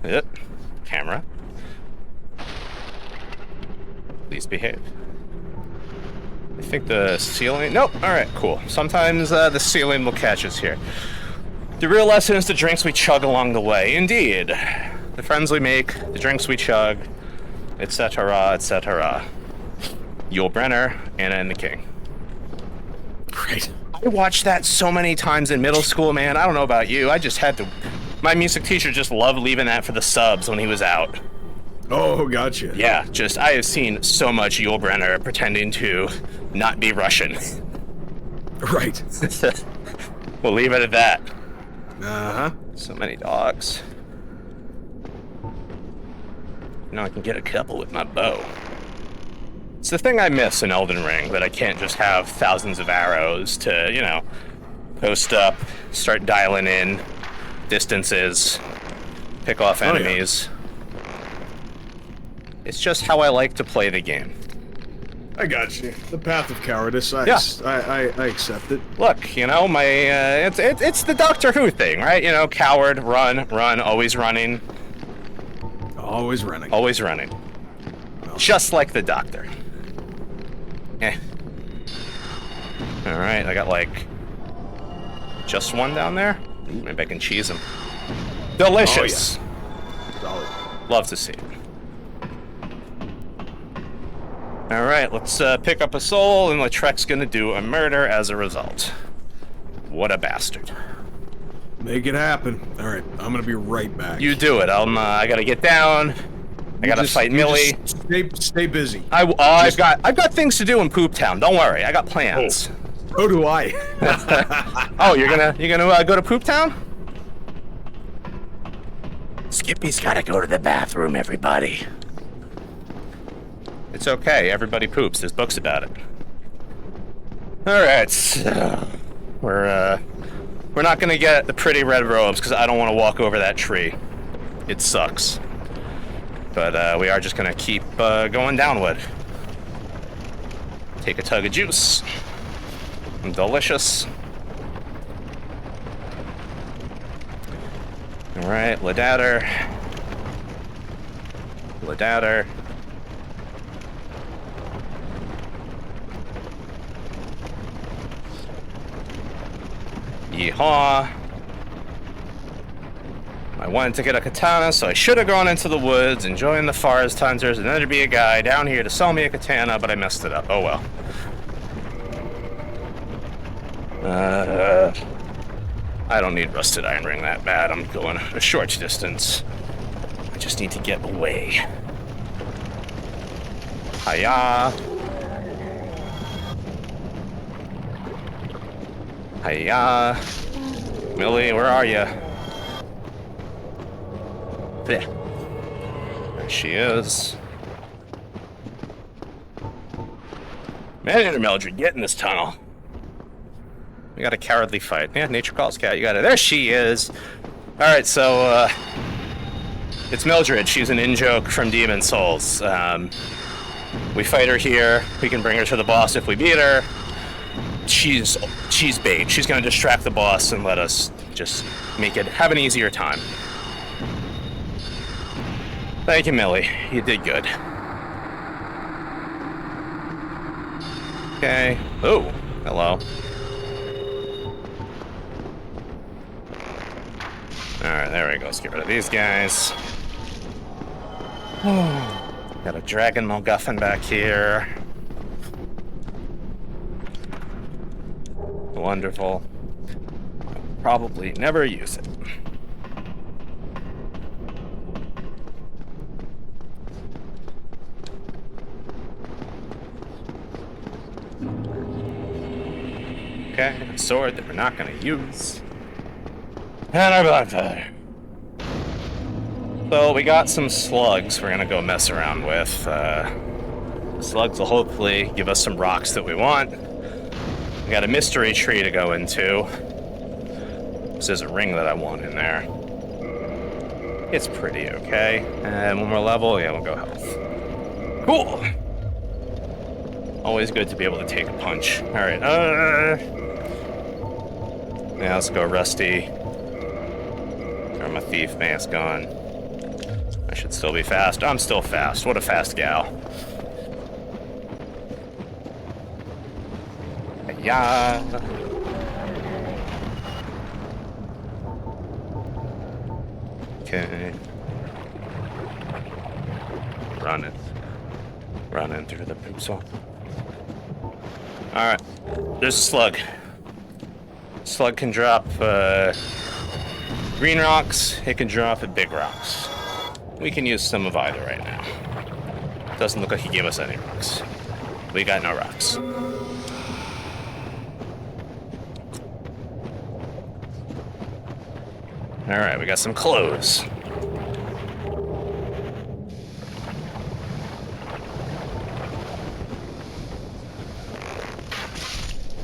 Yep. Camera. Please behave. I think the ceiling... Nope. Alright, cool. Sometimes the ceiling will catch us here. The real lesson is the drinks we chug along the way. Indeed. The friends we make, the drinks we chug, etc., etc. Yul Brynner, Anna and the King. Great. I watched that so many times in middle school, man. I don't know about you. I just had to... My music teacher just loved leaving that for the subs when he was out. Oh, gotcha. Yeah, I have seen so much Yul Brynner pretending to not be Russian. Right. We'll leave it at that. Uh-huh. So many dogs. Now I can get a couple with my bow. It's the thing I miss in Elden Ring, that I can't just have thousands of arrows to, you know, post up, start dialing in distances, pick off enemies. Yeah. It's just how I like to play the game. I got you. The path of cowardice. I accept it. Look, you know, my it's the Doctor Who thing, right? You know, coward, run, always running. Always running. Always running. Well. Just like the Doctor. Eh. All right, I got like just one down there. Ooh, maybe I can cheese him. Delicious. Oh, yeah. Solid. Love to see it. All right, let's pick up a soul, and Lautrec's gonna do a murder as a result. What a bastard. Make it happen. All right, I'm gonna be right back. You do it. I gotta get down. I gotta fight Millie. Stay busy. I've got things to do in Poop Town. Don't worry, I got plans. So do I. Oh, you're gonna go to Poop Town? Skippy's gotta go to the bathroom, everybody. It's okay, everybody poops. There's books about it. Alright, so we're not gonna get the pretty red robes because I don't want to walk over that tree. It sucks. But we are just gonna keep going downward. Take a tug of juice. Delicious. Alright, Ladadder. Yeehaw. I wanted to get a katana, so I should have gone into the woods and joined the forest hunters, and then there'd be a guy down here to sell me a katana, but I messed it up. Oh well. I don't need rusted iron ring that bad. I'm going a short distance. I just need to get away. Hiya. Hiya. Millie, where are you? There. There she is. Man, Mildred, get in this tunnel. We got a cowardly fight. Yeah, nature calls cat. You got it. There she is. Alright, so, it's Mildred. She's an in-joke from Demon Souls. We fight her here. We can bring her to the boss if we beat her. She's bait. She's gonna distract the boss and let us just have an easier time. Thank you, Millie. You did good. Okay. Oh, hello. Alright, there we go. Let's get rid of these guys. Got a dragon MacGuffin back here. Wonderful. Probably never use it. Okay, a sword that we're not going to use. And our bonfire. So we got some slugs we're going to go mess around with. The slugs will hopefully give us some rocks that we want. We got a mystery tree to go into. This is a ring that I want in there. It's pretty okay. And one more level, yeah, we'll go health. Cool! Always good to be able to take a punch. Alright, yeah, let's go Rusty. Throw my thief mask on. I should still be fast. I'm still fast. What a fast gal. Yeah. Okay. Running through the poop swamp. Alright. There's a slug. Slug can drop green rocks. It can drop big rocks. We can use some of either right now. Doesn't look like he gave us any rocks. We got no rocks. Alright, we got some clothes.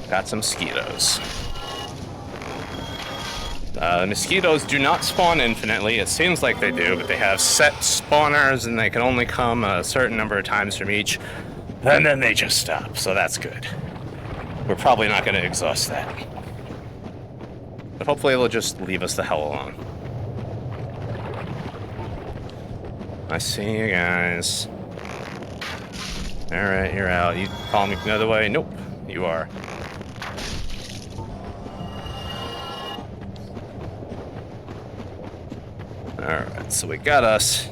Got some mosquitoes. The mosquitoes do not spawn infinitely. It seems like they do, but they have set spawners and they can only come a certain number of times from each, and then they just stop, so that's good. We're probably not going to exhaust that. But hopefully they'll just leave us the hell alone. I see you guys. Alright, you're out. You call me another way? Nope, you are. Alright, so we got us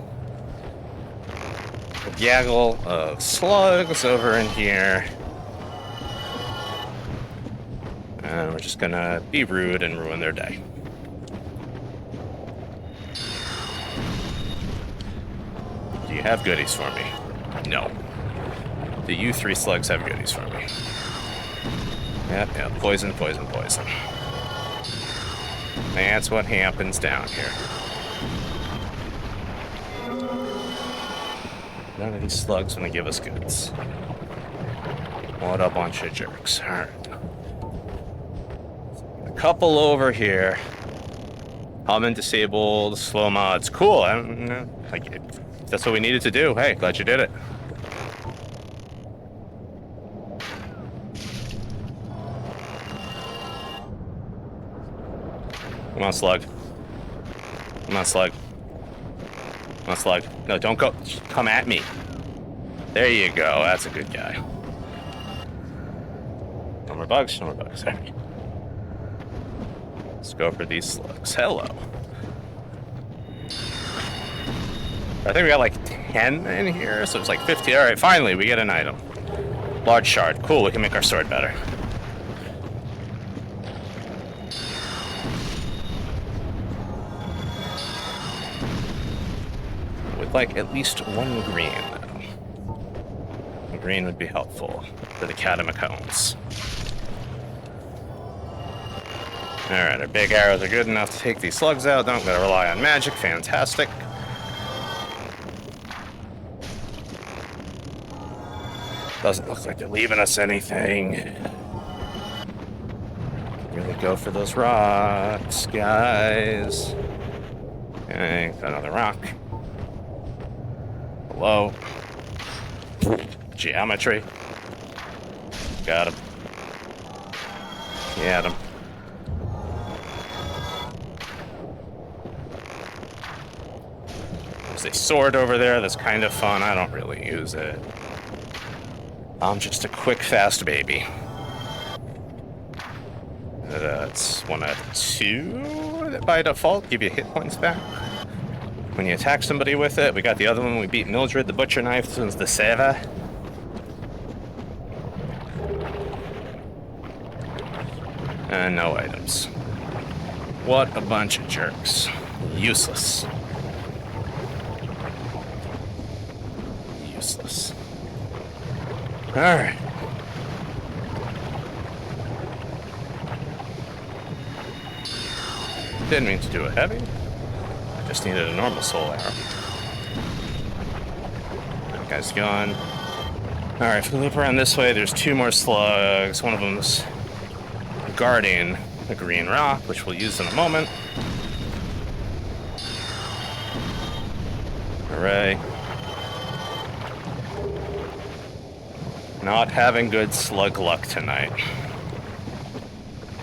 a gaggle of slugs over in here. And we're just gonna be rude and ruin their day. Do you have goodies for me? No. Do you three slugs have goodies for me? Yep, poison, poison, poison. That's what happens down here. None of these slugs want to give us goods. What a bunch of jerks. Alright. A couple over here. Helmet disabled, slow mods. Cool. I don't know. That's what we needed to do. Hey, glad you did it. Come on, slug. Come on, slug. Come on, slug. No, don't go. Come at me. There you go. That's a good guy. No more bugs. No more bugs. There. Let's go for these slugs. Hello. I think we got like 10 in here, so it's like 50. Alright, finally, we get an item. Large shard. Cool, we can make our sword better. With like at least one green. Green would be helpful for the catacombs. Alright, our big arrows are good enough to take these slugs out. Don't gotta rely on magic. Fantastic. Doesn't look like they're leaving us anything. Really go for those rocks, guys. Okay, got another rock. Hello. Geometry. Got him. Got him. There's a sword over there that's kind of fun. I don't really use it. I'm just a quick, fast baby. That's 1 out of 2 that by default give you hit points back when you attack somebody with it. We got the other one. We beat Mildred, the butcher knife. This one's the Seva. And no items. What a bunch of jerks. Useless. Useless. Alright. Didn't mean to do a heavy. I just needed a normal soul arrow. That guy's gone. Alright, if we loop around this way, there's 2 more slugs. One of them's guarding the green rock, which we'll use in a moment. Hooray. Not having good slug luck tonight.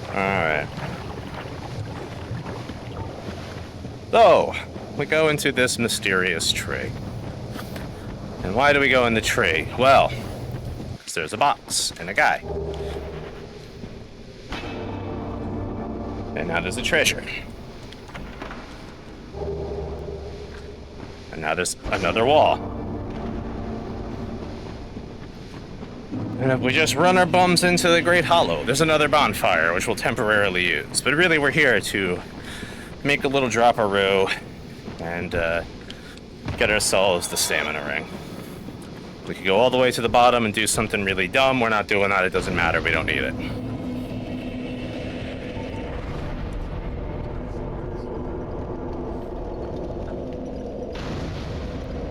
Alright. So, we go into this mysterious tree. And why do we go in the tree? Well, because there's a box and a guy. And now there's a treasure. And now there's another wall. And if we just run our bums into the Great Hollow, there's another bonfire, which we'll temporarily use. But really, we're here to make a little drop-a-roo and get ourselves the stamina ring. We could go all the way to the bottom and do something really dumb. We're not doing that. It doesn't matter. We don't need it.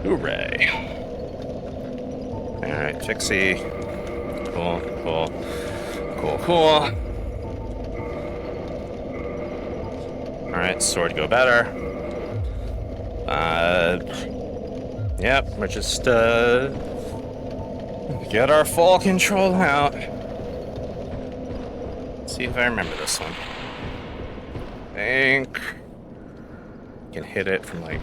Hooray. Alright, Fixie. Cool, cool. Cool, cool. Alright, sword go better. Yep, we're just, get our fall control out. Let's see if I remember this one. I think I can hit it from, like,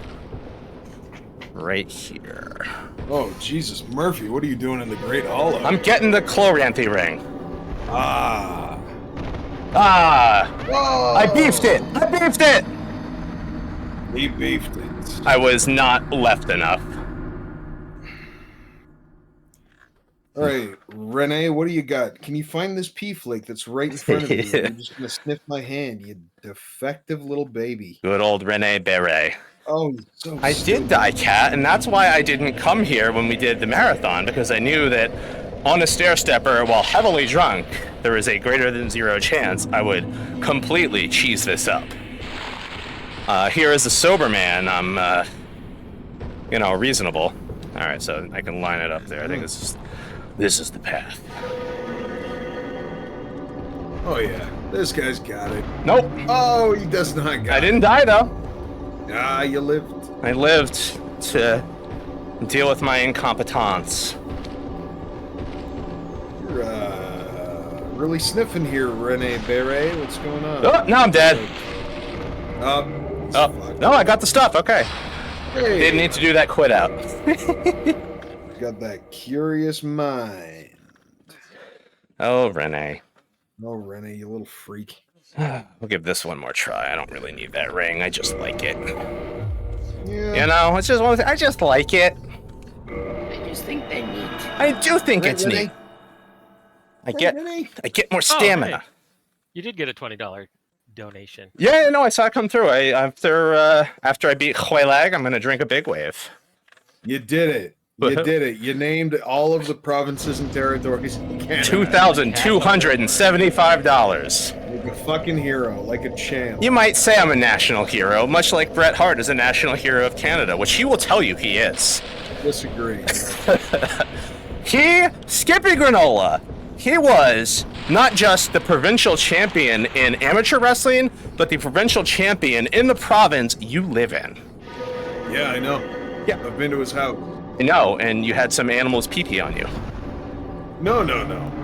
right here. Oh, Jesus, Murphy, what are you doing in the Great Hollow? I'm getting the Chloranthy ring. Ah. Whoa. I beefed it! I beefed it! He beefed it. I was not left enough. All right, Renee, what do you got? Can you find this pea flake that's right in front of you? Yeah. You're just gonna sniff my hand, you defective little baby. Good old Rene Beret. Oh, you're so I stupid. did die, Cat, and that's why I didn't come here when we did the marathon, because I knew that on a stair stepper, while heavily drunk, there is a greater than 0 chance I would completely cheese this up. Here as a sober man, I'm, reasonable. All right, so I can line it up there. I think this is the path. Oh yeah, this guy's got it. Nope. Oh, he does not got I it. didn't die though. Ah, you lived. I lived to deal with my incompetence. You're really sniffing here, Rene Beret. What's going on? Oh, now I'm dead. Oh, No, I got the stuff. Okay. hey, Didn't need to do that quit out. got that curious mind. Oh, Renee. Oh, Rene, you little freak. We'll give this one more try. I don't really need that ring. I just like it. Yeah. You know, it's just one thing. I just like it. I just think they're neat. I do think Right, it's Renee? neat. I Renee? get more stamina. hey. You did get a $20 donation. Yeah, no, I saw it come through. After I beat Huelag, I'm gonna drink a big wave. You did it. You did it. You named all of the provinces and territories in Canada. $2,275. Make a fucking hero, like a champ. You might say I'm a national hero, much like Bret Hart is a national hero of Canada, which he will tell you he is. Disagree. Skippy Granola, he was not just the provincial champion in amateur wrestling, but the provincial champion in the province you live in. Yeah, I know. Yeah. I've been to his house. No, and you had some animals pee-pee on you. No.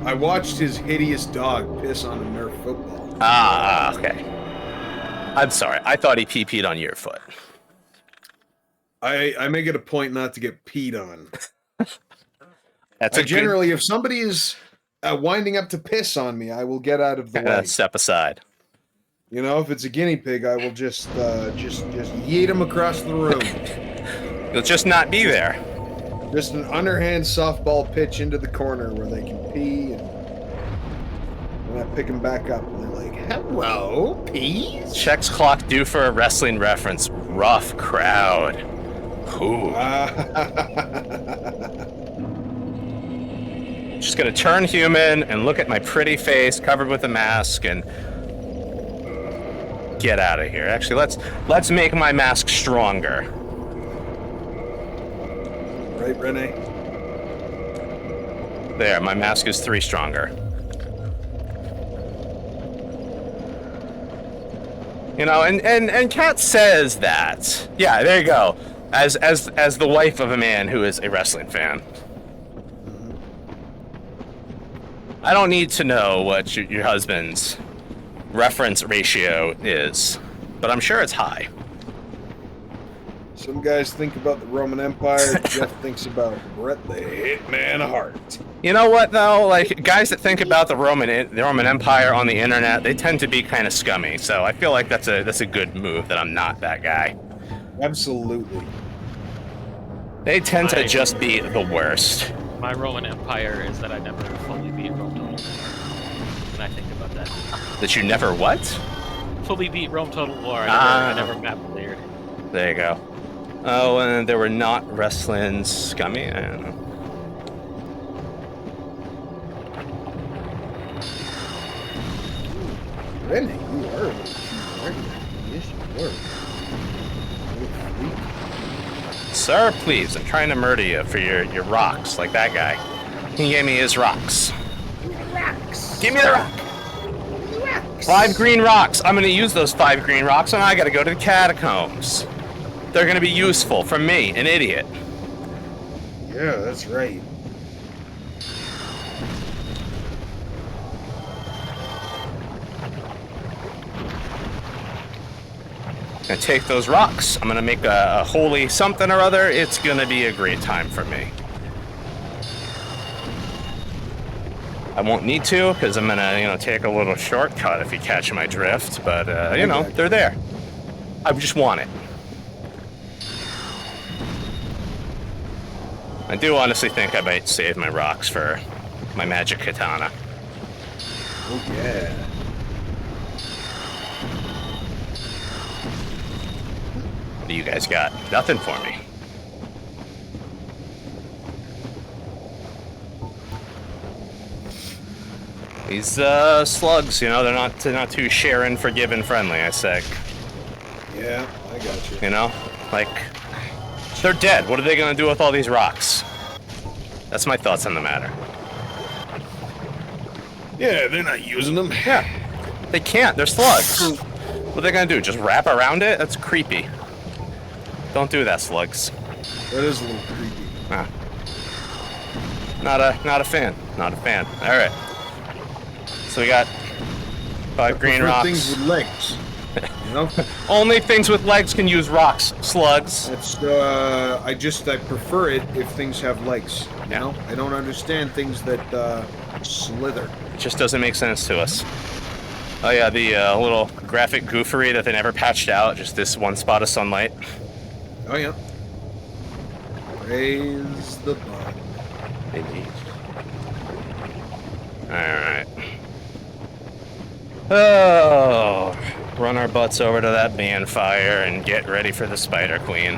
I watched his hideous dog piss on a Nerf football. Ah, okay. I'm sorry. I thought he pee-peed on your foot. I make it a point not to get peed on. That's a generally, if somebody is winding up to piss on me, I will get out of the way. Step aside. You know, if it's a guinea pig, I will just yeet him across the room. You'll just not be there. Just an underhand softball pitch into the corner where they can pee, and I pick them back up, and they're like, "Hello, peas." Check's clock due for a wrestling reference. Rough crowd. Ooh. Just gonna turn human and look at my pretty face covered with a mask and get out of here. Actually, let's make my mask stronger. Right, Renee? There, my mask is 3 stronger. You know, and Kat says that. Yeah, there you go. As the wife of a man who is a wrestling fan. I don't need to know what your husband's reference ratio is, but I'm sure it's high. Some guys think about the Roman Empire. Jeff thinks about Bret the Hitman Hart. You know what though? Like guys that think about the Roman Empire on the internet, they tend to be kind of scummy. So I feel like that's a good move that I'm not that guy. Absolutely. They tend to just be the worst. My Roman Empire is that I never fully beat Rome Total War. When I think about that. That you never what? Fully beat Rome Total War. I never mapped cleared. There you go. Oh, and there were not wrestling scummy? I don't know. Rennie, you are a little Yes, you are. Sir, please, I'm trying to murder you for your rocks, like that guy. He gave me his rocks. Rocks. Give me the rock! Rocks. 5 green rocks. I'm gonna use those 5 green rocks and I gotta go to the catacombs. They're gonna be useful from me, an idiot. Yeah, that's right. Gonna take those rocks. I'm gonna make a holy something or other. It's gonna be a great time for me. I won't need to, because I'm gonna, take a little shortcut if you catch my drift, but, they're there. I just want it. I do honestly think I might save my rocks for my magic katana. Oh, yeah. What do you guys got? Nothing for me. These slugs, they're not too sharing, forgiving, friendly, I say. Yeah, I got you. Like they're dead. What are they gonna do with all these rocks? That's my thoughts on the matter. Yeah, they're not using them. Yeah, they can't. They're slugs. What are they gonna do? Just wrap around it? That's creepy. Don't do that, slugs. That is a little creepy. Ah. Not a fan. Not a fan. All right. So we got 5 green rocks. Things with legs. Only things with legs can use rocks, slugs. That's I prefer it if things have legs. You know? I don't understand things that slither. It just doesn't make sense to us. Oh yeah, the little graphic goofery that they never patched out, just this one spot of sunlight. Oh yeah. Praise the bug. Indeed. Alright. Oh, run our butts over to that band fire and get ready for the Spider Queen.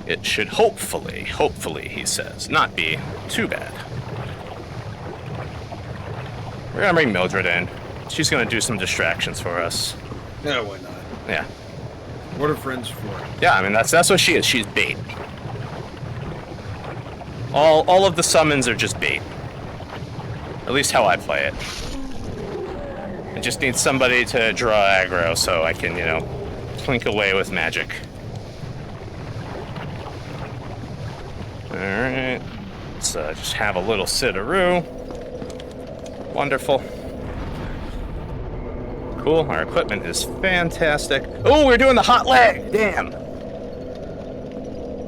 it should hopefully, he says, not be too bad. We're gonna bring Mildred in. She's gonna do some distractions for us. Yeah, why not? Yeah. What are friends for? Yeah, I mean, that's what she is. She's bait. All of the summons are just bait. At least how I play it. I just need somebody to draw aggro so I can, you know, clink away with magic. Alright. Let's just have a little sit-a-roo. Wonderful. Cool. Our equipment is fantastic. Oh, we're doing the hot leg! Damn!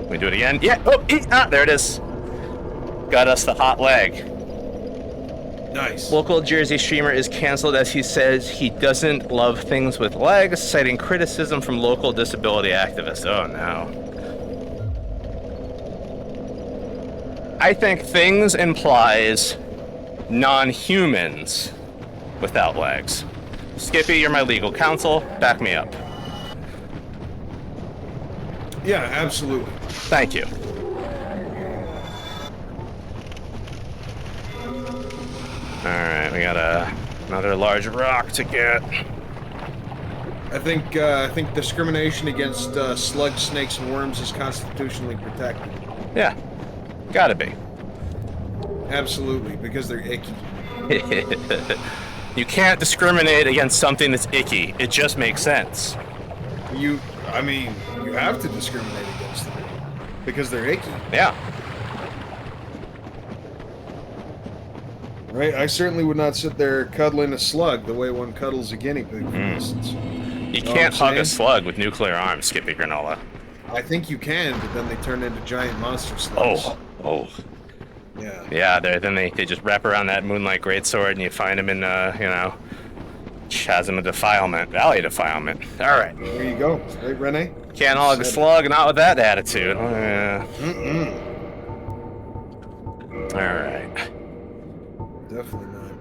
We do it again? Yeah! Oh, there it is. Got us the hot leg. Nice. Local Jersey streamer is canceled as he says he doesn't love things with legs, citing criticism from local disability activists. Oh no. I think things implies non-humans without legs. Skippy, you're my legal counsel. Back me up. Yeah, absolutely. Thank you. Alright, we got another large rock to get. I think discrimination against slugs, snakes, and worms is constitutionally protected. Yeah, gotta be. Absolutely, because they're icky. You can't discriminate against something that's icky. It just makes sense. You have to discriminate against them because they're icky. Yeah. Right? I certainly would not sit there cuddling a slug the way one cuddles a guinea pig, for instance. You can't hug a slug with nuclear arms, Skippy Granola. I think you can, but then they turn into giant monster slugs. Oh. Yeah. Yeah, then they just wrap around that Moonlight Greatsword and you find them in, you know, Chasm of Defilement, Valley of Defilement. Alright. There you go. Right, Renee? Can't hug a slug, not with that attitude. Alright. Definitely not.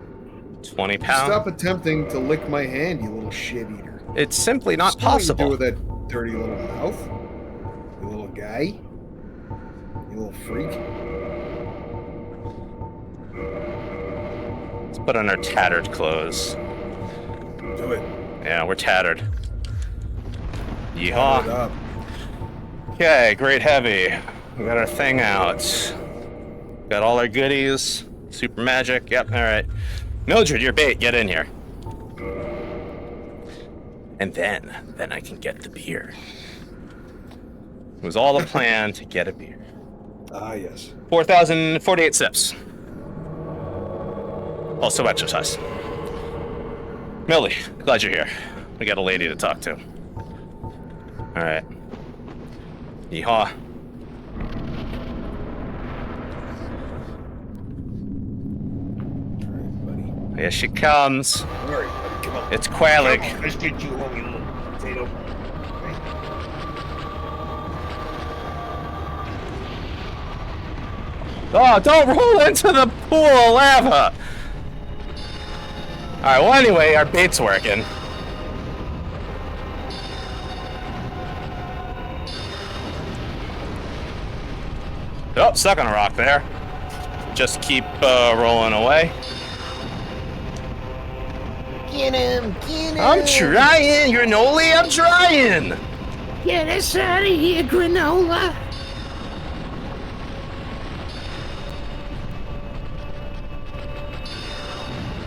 20 pounds. Stop attempting to lick my hand, you little shit eater. It's simply not What do you possible. do with that dirty little mouth? You little guy? You little freak? Let's put on our tattered clothes. Do it. Yeah, we're tattered. Put it Yeehaw. up. Okay, great heavy. We got our thing out. Got all our goodies. Super magic. Yep, alright. Mildred, you're bait. Get in here. And then I can get the beer. It was all a plan to get a beer. Ah, yes. 4,048 sips. Also exercise. Millie, glad you're here. We got a lady to talk to. Alright. Yeehaw. Here she comes. Alright, buddy, come on. It's Qualig. Come on, let's get you home, you little potato. Oh, don't roll into the pool of lava! Alright, well anyway, our bait's working. Oh, stuck on a rock there. Just keep rolling away. Get him, get him. I'm trying, Granola, I'm trying! Get us out of here, Granola.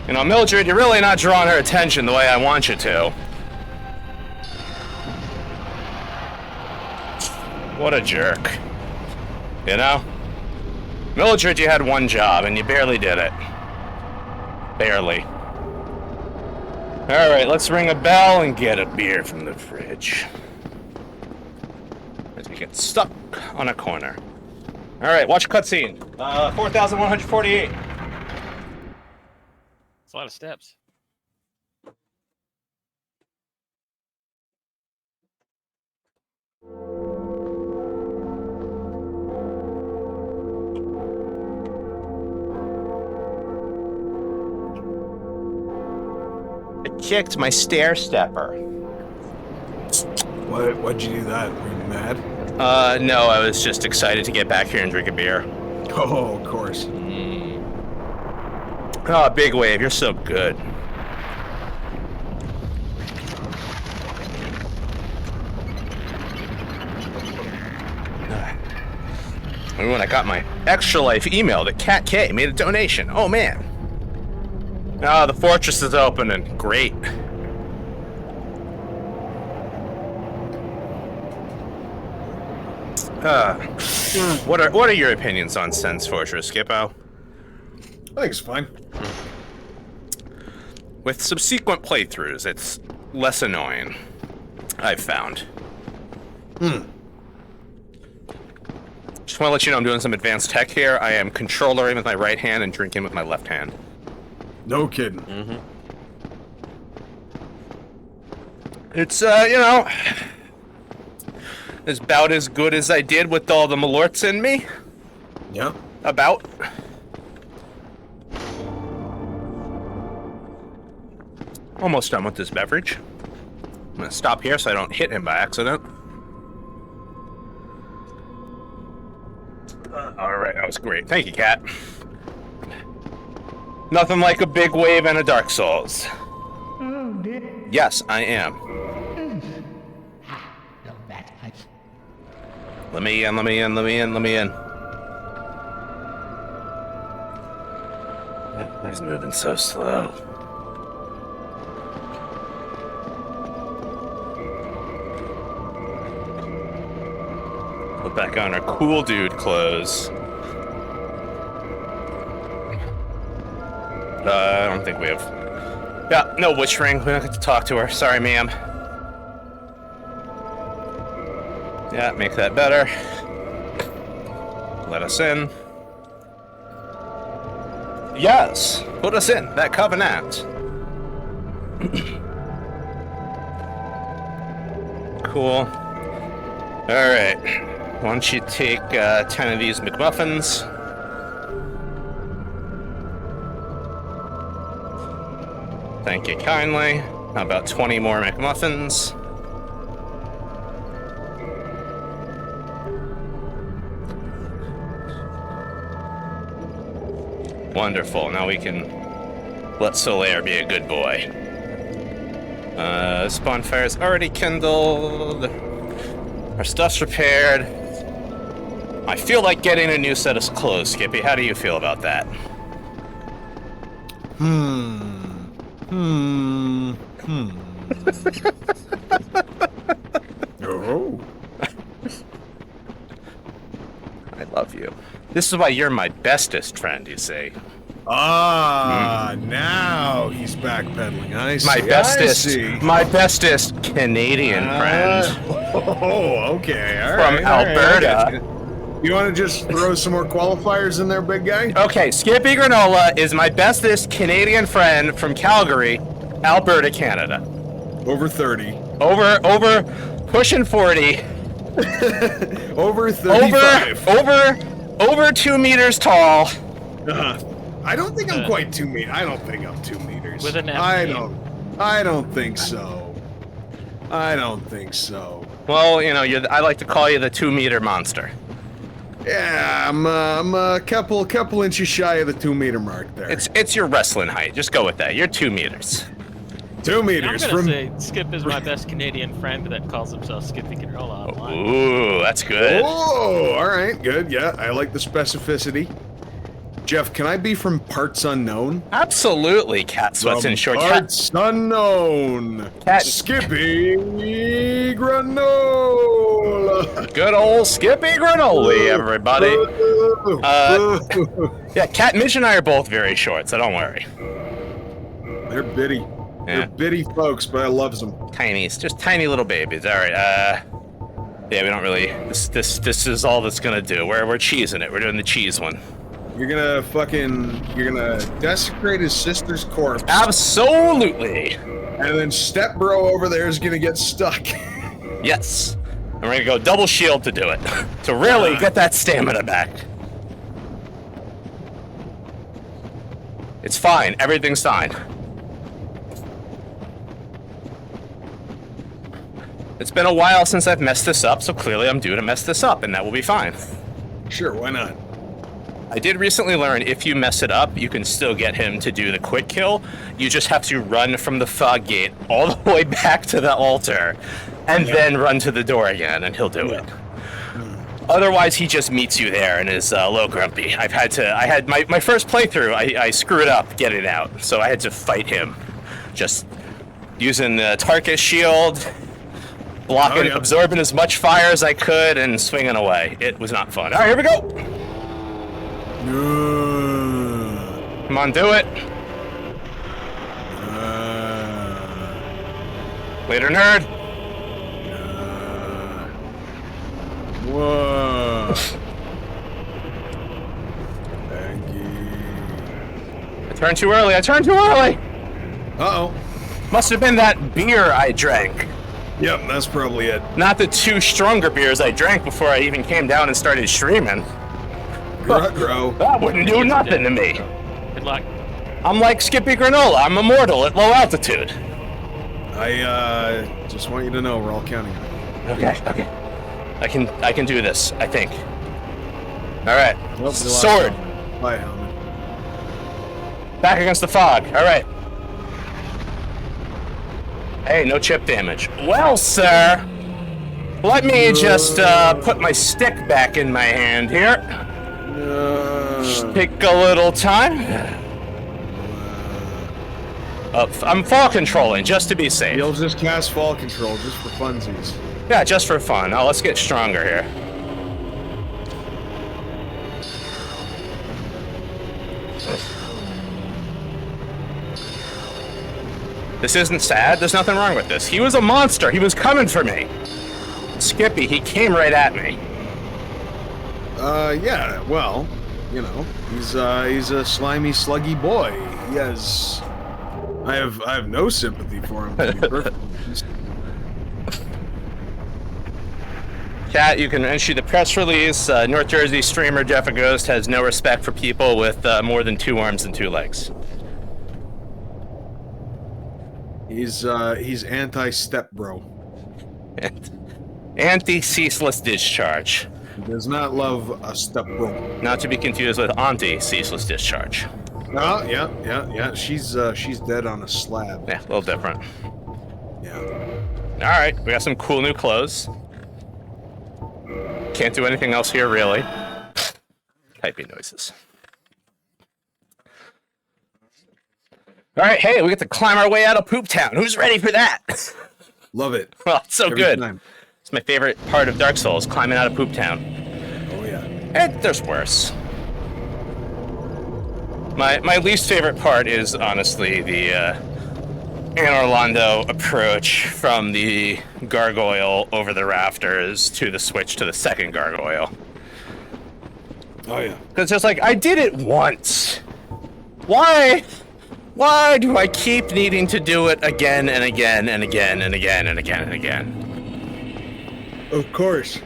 You know, Mildred, you're really not drawing her attention the way I want you to. What a jerk. You know? Mildred, you had one job, and you barely did it. Barely. Alright, let's ring a bell and get a beer from the fridge. As we get stuck on a corner. Alright, watch cutscene. 4,148. It's a lot of steps. I kicked my stair stepper. Why'd you do that? Were you mad? No, I was just excited to get back here and drink a beer. Oh, of course. Oh, Big Wave, you're so good. And when I got my Extra Life email, that Cat K made a donation. Oh, man. Oh, the fortress is opening. Great. What are your opinions on Sen's Fortress, Skippo? I think it's fine. With subsequent playthroughs, it's less annoying, I've found. Just want to let you know I'm doing some advanced tech here. I am controllering with my right hand and drinking with my left hand. No kidding. Mm-hmm. It's, you know, it's about as good as I did with all the malorts in me. Yeah. About. Almost done with this beverage. I'm gonna stop here so I don't hit him by accident. Alright, that was great. Thank you, Cat. Nothing like a big wave and a Dark Souls. Yes, I am. Let me in. He's moving so slow. Put back on our cool dude clothes. I don't think we have... Yeah, no witch ring. We don't get to talk to her. Sorry, ma'am. Yeah, make that better. Let us in. Yes! Put us in. That covenant. Cool. Alright. Why don't you take 10 of these McMuffins? Thank you kindly. How about 20 more McMuffins? Wonderful. Now we can let Solaire be a good boy. This bonfire's already kindled. Our stuff's repaired. I feel like getting a new set of clothes, Skippy. How do you feel about that? Oh. I love you. This is why you're my bestest friend, you see. Now he's backpedaling. I see. My bestest Canadian friend. Oh, okay. All From right, Alberta. all right, you want to just throw some more qualifiers in there, big guy? Okay, Skippy Granola is my bestest Canadian friend from Calgary, Alberta, Canada. Over 30. Over, pushing 40. Over 35. Over 2 meters tall. I don't think I'm quite 2 meters. I don't think I'm 2 meters. With an F I name. don't think so. I don't think so. Well, you know, I like to call you the 2 meter monster. Yeah, I'm a couple inches shy of the 2 meter mark there. It's your wrestling height. Just go with that. You're 2 meters. 2 I'm meters gonna from. say Skip is my best Canadian friend that calls himself Skippy Granola online. Ooh, that's good. Oh, all right, good. Yeah, I like the specificity. Jeff, can I be from parts unknown? Absolutely, Cat Sweats in short. Parts unknown. Cat. Skippy Granola. Good old Skippy Granola, everybody. Yeah, Cat, Midge, and I are both very short, so don't worry. They're bitty. Yeah. They're bitty folks, but I loves them. Tiny, just tiny little babies. All right. Yeah, we don't really. This is all that's gonna do. We're cheesing it. We're doing the cheese one. You're gonna desecrate his sister's corpse. Absolutely. And then Step Bro over there is gonna get stuck. Yes. And we're gonna go double shield to do it. To really get that stamina back. It's fine. Everything's fine. It's been a while since I've messed this up, so clearly I'm due to mess this up, and that will be fine. Sure, why not? I did recently learn if you mess it up, you can still get him to do the quick kill. You just have to run from the fog gate all the way back to the altar, and then run to the door again, and he'll do it. Otherwise, he just meets you there and is a little grumpy. I had my first playthrough, I screwed up getting out, so I had to fight him. Just using the Tarkus shield, blocking, absorbing as much fire as I could, and swinging away. It was not fun. All right, here we go. Come on, do it. Later, nerd. Whoa. Thank you. I turned too early. Uh-oh. Must have been that beer I drank. Yep, that's probably it. Not the 2 stronger beers I drank before I even came down and started streaming. Grow. That wouldn't do nothing to me. Good luck. I'm like Skippy Granola. I'm immortal at low altitude. I just want you to know we're all counting on you. Okay. I can do this, I think. All right. Well, Sword. Bye, helmet. Back against the fog. All right. Hey, no chip damage. Well, sir, let me just put my stick back in my hand here. Take a little time. I'm fall controlling, just to be safe. You'll just cast fall control, just for funsies. Yeah, just for fun. Now, let's get stronger here. This isn't sad. There's nothing wrong with this. He was a monster. He was coming for me. Skippy, he came right at me. Yeah, well, you know, he's a slimy, sluggy boy. He has... I have no sympathy for him, to be perfect. Cat, you can issue the press release. North Jersey streamer Jeff Ghost has no respect for people with more than 2 arms and 2 legs. He's anti-step bro. Anti-ceaseless discharge. He does not love a step bro. Not to be confused with anti-ceaseless discharge. Oh, yeah. She's dead on a slab. Yeah, a little different. Yeah. Alright, we got some cool new clothes. Can't do anything else here, really. Typing noises. Alright, hey, we get to climb our way out of Poop Town. Who's ready for that? Love it. Well, it's so Every good. time. It's my favorite part of Dark Souls, climbing out of Poop Town. Oh, yeah. And there's worse. My least favorite part is, honestly, the Anne Orlando approach from the gargoyle over the rafters to the switch to the second gargoyle. Oh, yeah. Because it's like, I did it once. Why? Why do I keep needing to do it again and again and again and again and again and again? Of course.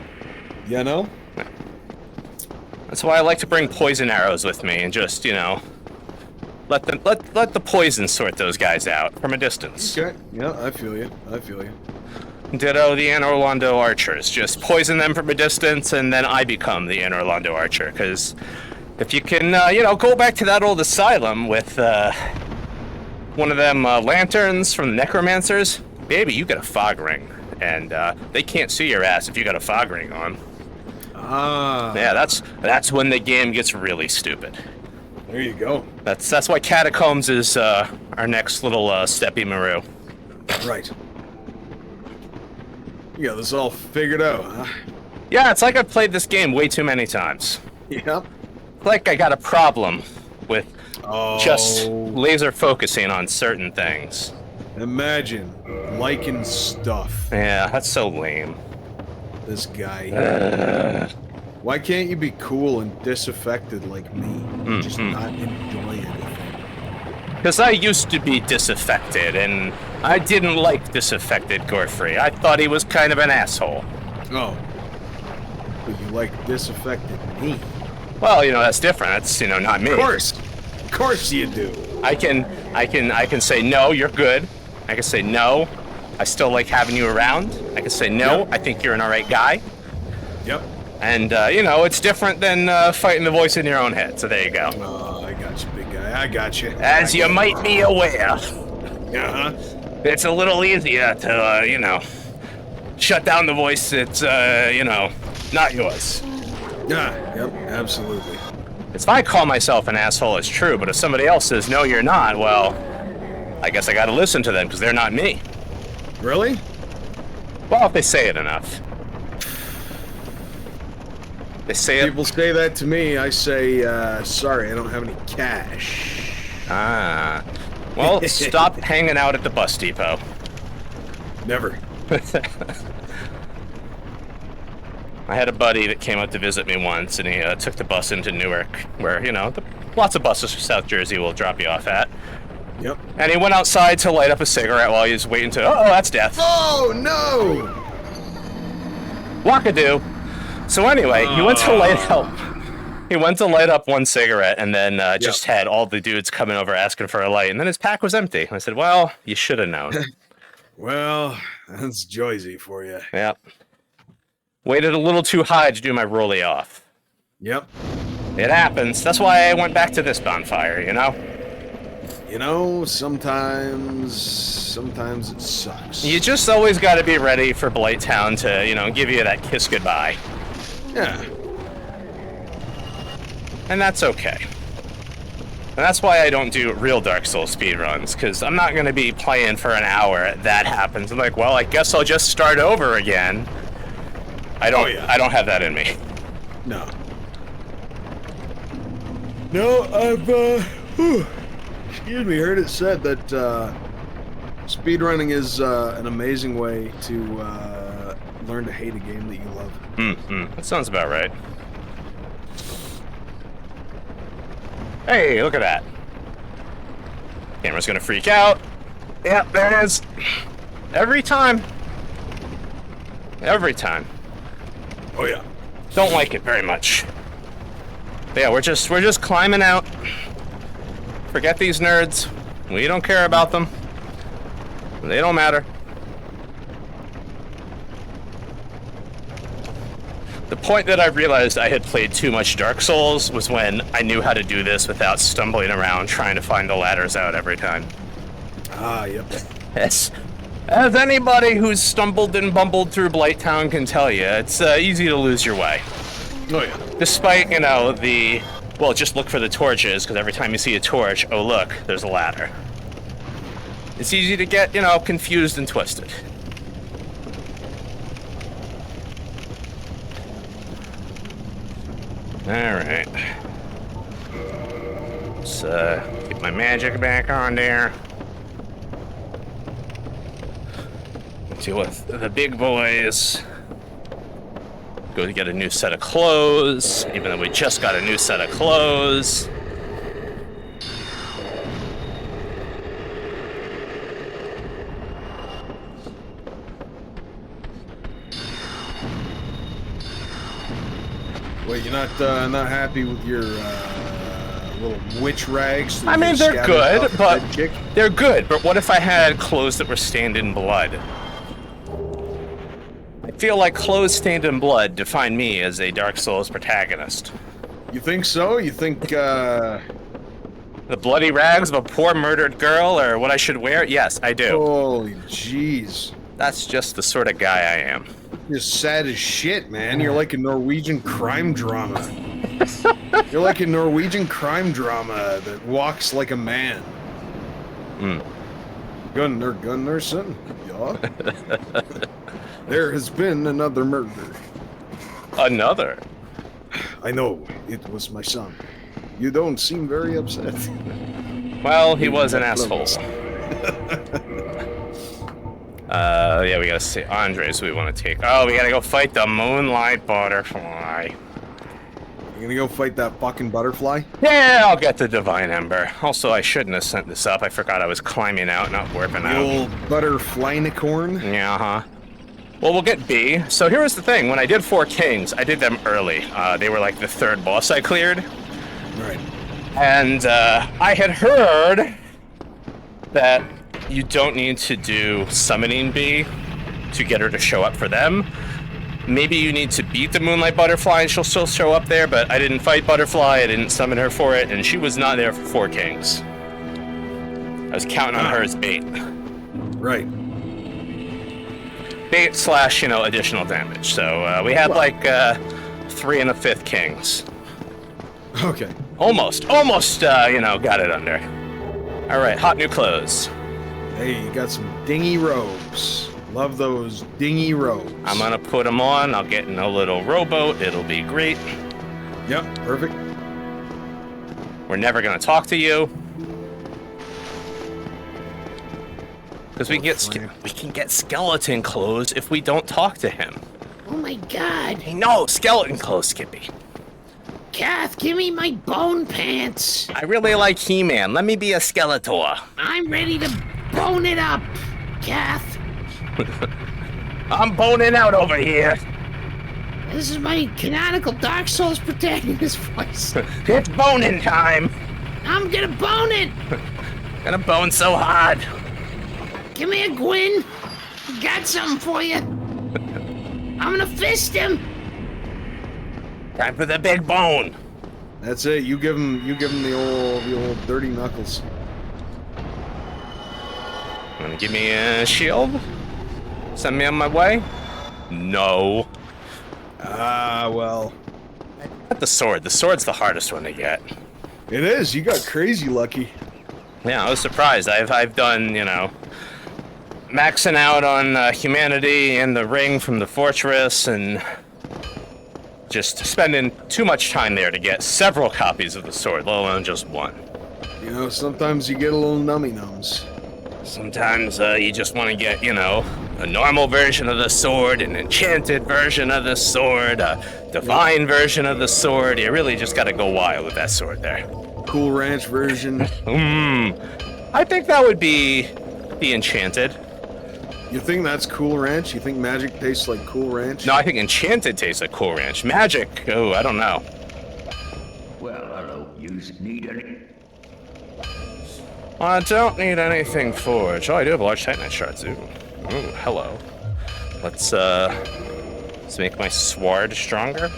You know? That's why I like to bring poison arrows with me and just, you know, let the poison sort those guys out from a distance. Okay. Yeah, I feel you. Ditto the Anne Orlando archers. Just poison them from a distance, and then I become the Anne Orlando archer. Because if you can, you know, go back to that old asylum with one of them lanterns from the necromancers, baby, you get a fog ring, and they can't see your ass if you got a fog ring on. Ah. Yeah, that's when the game gets really stupid. There you go. That's why Catacombs is our next little Steppy Maru. Right. You got this all figured out, huh? Yeah, it's like I've played this game way too many times. Yep. Like I got a problem with just Oh. laser focusing on certain things. Imagine liking stuff. Yeah, that's so lame. This guy. Why can't you be cool and disaffected like me? Just not enjoy anything. Because I used to be disaffected, and I didn't like disaffected Godfrey. I thought he was kind of an asshole. Oh. But you like disaffected me. Well, you know, that's different. That's, you know, not me. Of course you do. I can say, no, you're good. I can say, no, I still like having you around. I can say, no, Yep. I think you're an alright guy. Yep. And, you know, it's different than fighting the voice in your own head. So there you go. Oh, I got you, big guy. I got you. As you might be aware, Uh-huh. it's a little easier to, you know, shut down the voice that's, you know, not yours. Yeah, yep, absolutely. If I call myself an asshole, it's true, but if somebody else says, no, you're not, well, I guess I gotta listen to them, because they're not me. Really? Well, if they say it enough. They say it... People say that to me, I say, sorry, I don't have any cash. Ah. Well, stop hanging out at the bus depot. Never. I had a buddy that came out to visit me once, and he took the bus into Newark, where, you know, lots of buses from South Jersey will drop you off at. Yep. And he went outside to light up a cigarette while he was waiting to... Oh, that's death. Oh, no! Wackadoo. So anyway, he went to light up... He went to light up one cigarette, and then just had all the dudes coming over asking for a light, and then his pack was empty. And I said, well, you should have known. Well, that's Joyzy for you. Yep. Waited a little too high to do my rollie off. Yep. It happens. That's why I went back to this bonfire, you know? You know, sometimes it sucks. You just always got to be ready for Blighttown to, you know, give you that kiss goodbye. Yeah. And that's okay. And that's why I don't do real Dark Souls speedruns, because I'm not going to be playing for an hour. That happens. I'm like, well, I guess I'll just start over again. I don't have that in me. No. No, I've, excuse me, heard it said that, speedrunning is, an amazing way to, learn to hate a game that you love. That sounds about right. Hey, look at that. Camera's gonna freak out. Yep, there it is. Every time. Every time. Oh, yeah. Don't like it very much. But yeah, we're just climbing out. Forget these nerds. We don't care about them. They don't matter. The point that I realized I had played too much Dark Souls was when I knew how to do this without stumbling around trying to find the ladders out every time. Ah, yep. Yes. As anybody who's stumbled and bumbled through Blighttown can tell you, it's easy to lose your way. Oh, yeah. Despite, you know, well, just look for the torches, because every time you see a torch, oh look, there's a ladder. It's easy to get, you know, confused and twisted. Alright. Let's get my magic back on there. Deal with the big boys. Go to get a new set of clothes, even though we just got a new set of clothes. Wait, you're not happy with your little witch rags? I mean, they're good, but they're good. But what if I had clothes that were stained in blood? I feel like clothes stained in blood define me as a Dark Souls protagonist. You think so? You think the bloody rags of a poor murdered girl are what I should wear? Yes, I do. Holy jeez. That's just the sort of guy I am. You're sad as shit, man. You're like a Norwegian crime drama. You're like a Norwegian crime drama that walks like a man. Gunnar, son. Yeah. There has been another murder. Another? I know. It was my son. You don't seem very upset. Well, he was an asshole. Yeah, we gotta see Andres we want to take. Oh, we gotta go fight the Moonlight Butterfly. You gonna go fight that fucking butterfly? Yeah, I'll get the Divine Ember. Also, I shouldn't have sent this up. I forgot I was climbing out, not warping The out. old butterflynicorn? Yeah, Well, we'll get B. So here was the thing. When I did 4 Kings, I did them early. They were like the 3rd boss I cleared. Right. And I had heard that you don't need to do summoning bee to get her to show up for them. Maybe you need to beat the Moonlight Butterfly and she'll still show up there, but I didn't fight Butterfly, I didn't summon her for it, and she was not there for 4 kings. I was counting on her as bait. Right. Bait / additional damage. So we had 3 and a 5th kings. Okay. Almost, got it under. All right, hot new clothes. Hey, you got some dingy robes. Love those dingy robes. I'm gonna put them on. I'll get in a little rowboat. It'll be great. Yep, perfect. We're never gonna talk to you. Because we can get skeleton clothes if we don't talk to him. Oh my god. Hey, no, skeleton clothes, Skippy. Kath, give me my bone pants. I really like He-Man. Let me be a Skeletor. I'm ready to bone it up, Kath. I'm boning out over here. This is my canonical Dark Souls protagonist voice. It's boning time. I'm gonna bone it. Gonna bone so hard. Come here, Gwyn. Got something for you. I'm gonna fist him. Time for the big bone. That's it. You give him the old dirty knuckles. Wanna give me a shield? Send me on my way? No. Well. Not the sword. The sword's the hardest one to get. It is. You got crazy lucky. Yeah, I was surprised. I've done, maxing out on humanity and the ring from the fortress and just spending too much time there to get several copies of the sword, let alone just one. Sometimes you get a little nummy nums. Sometimes you just want to get, a normal version of the sword, an enchanted version of the sword, a divine version of the sword. You really just got to go wild with that sword there. Cool Ranch version. I think that would be the enchanted. You think that's Cool Ranch? You think magic tastes like Cool Ranch? No, I think enchanted tastes like Cool Ranch. Magic, I don't know. Well, I don't need any. I don't need anything forged. Oh, I do have a large Titanite shards. Ooh, hello. Let's make my sword stronger.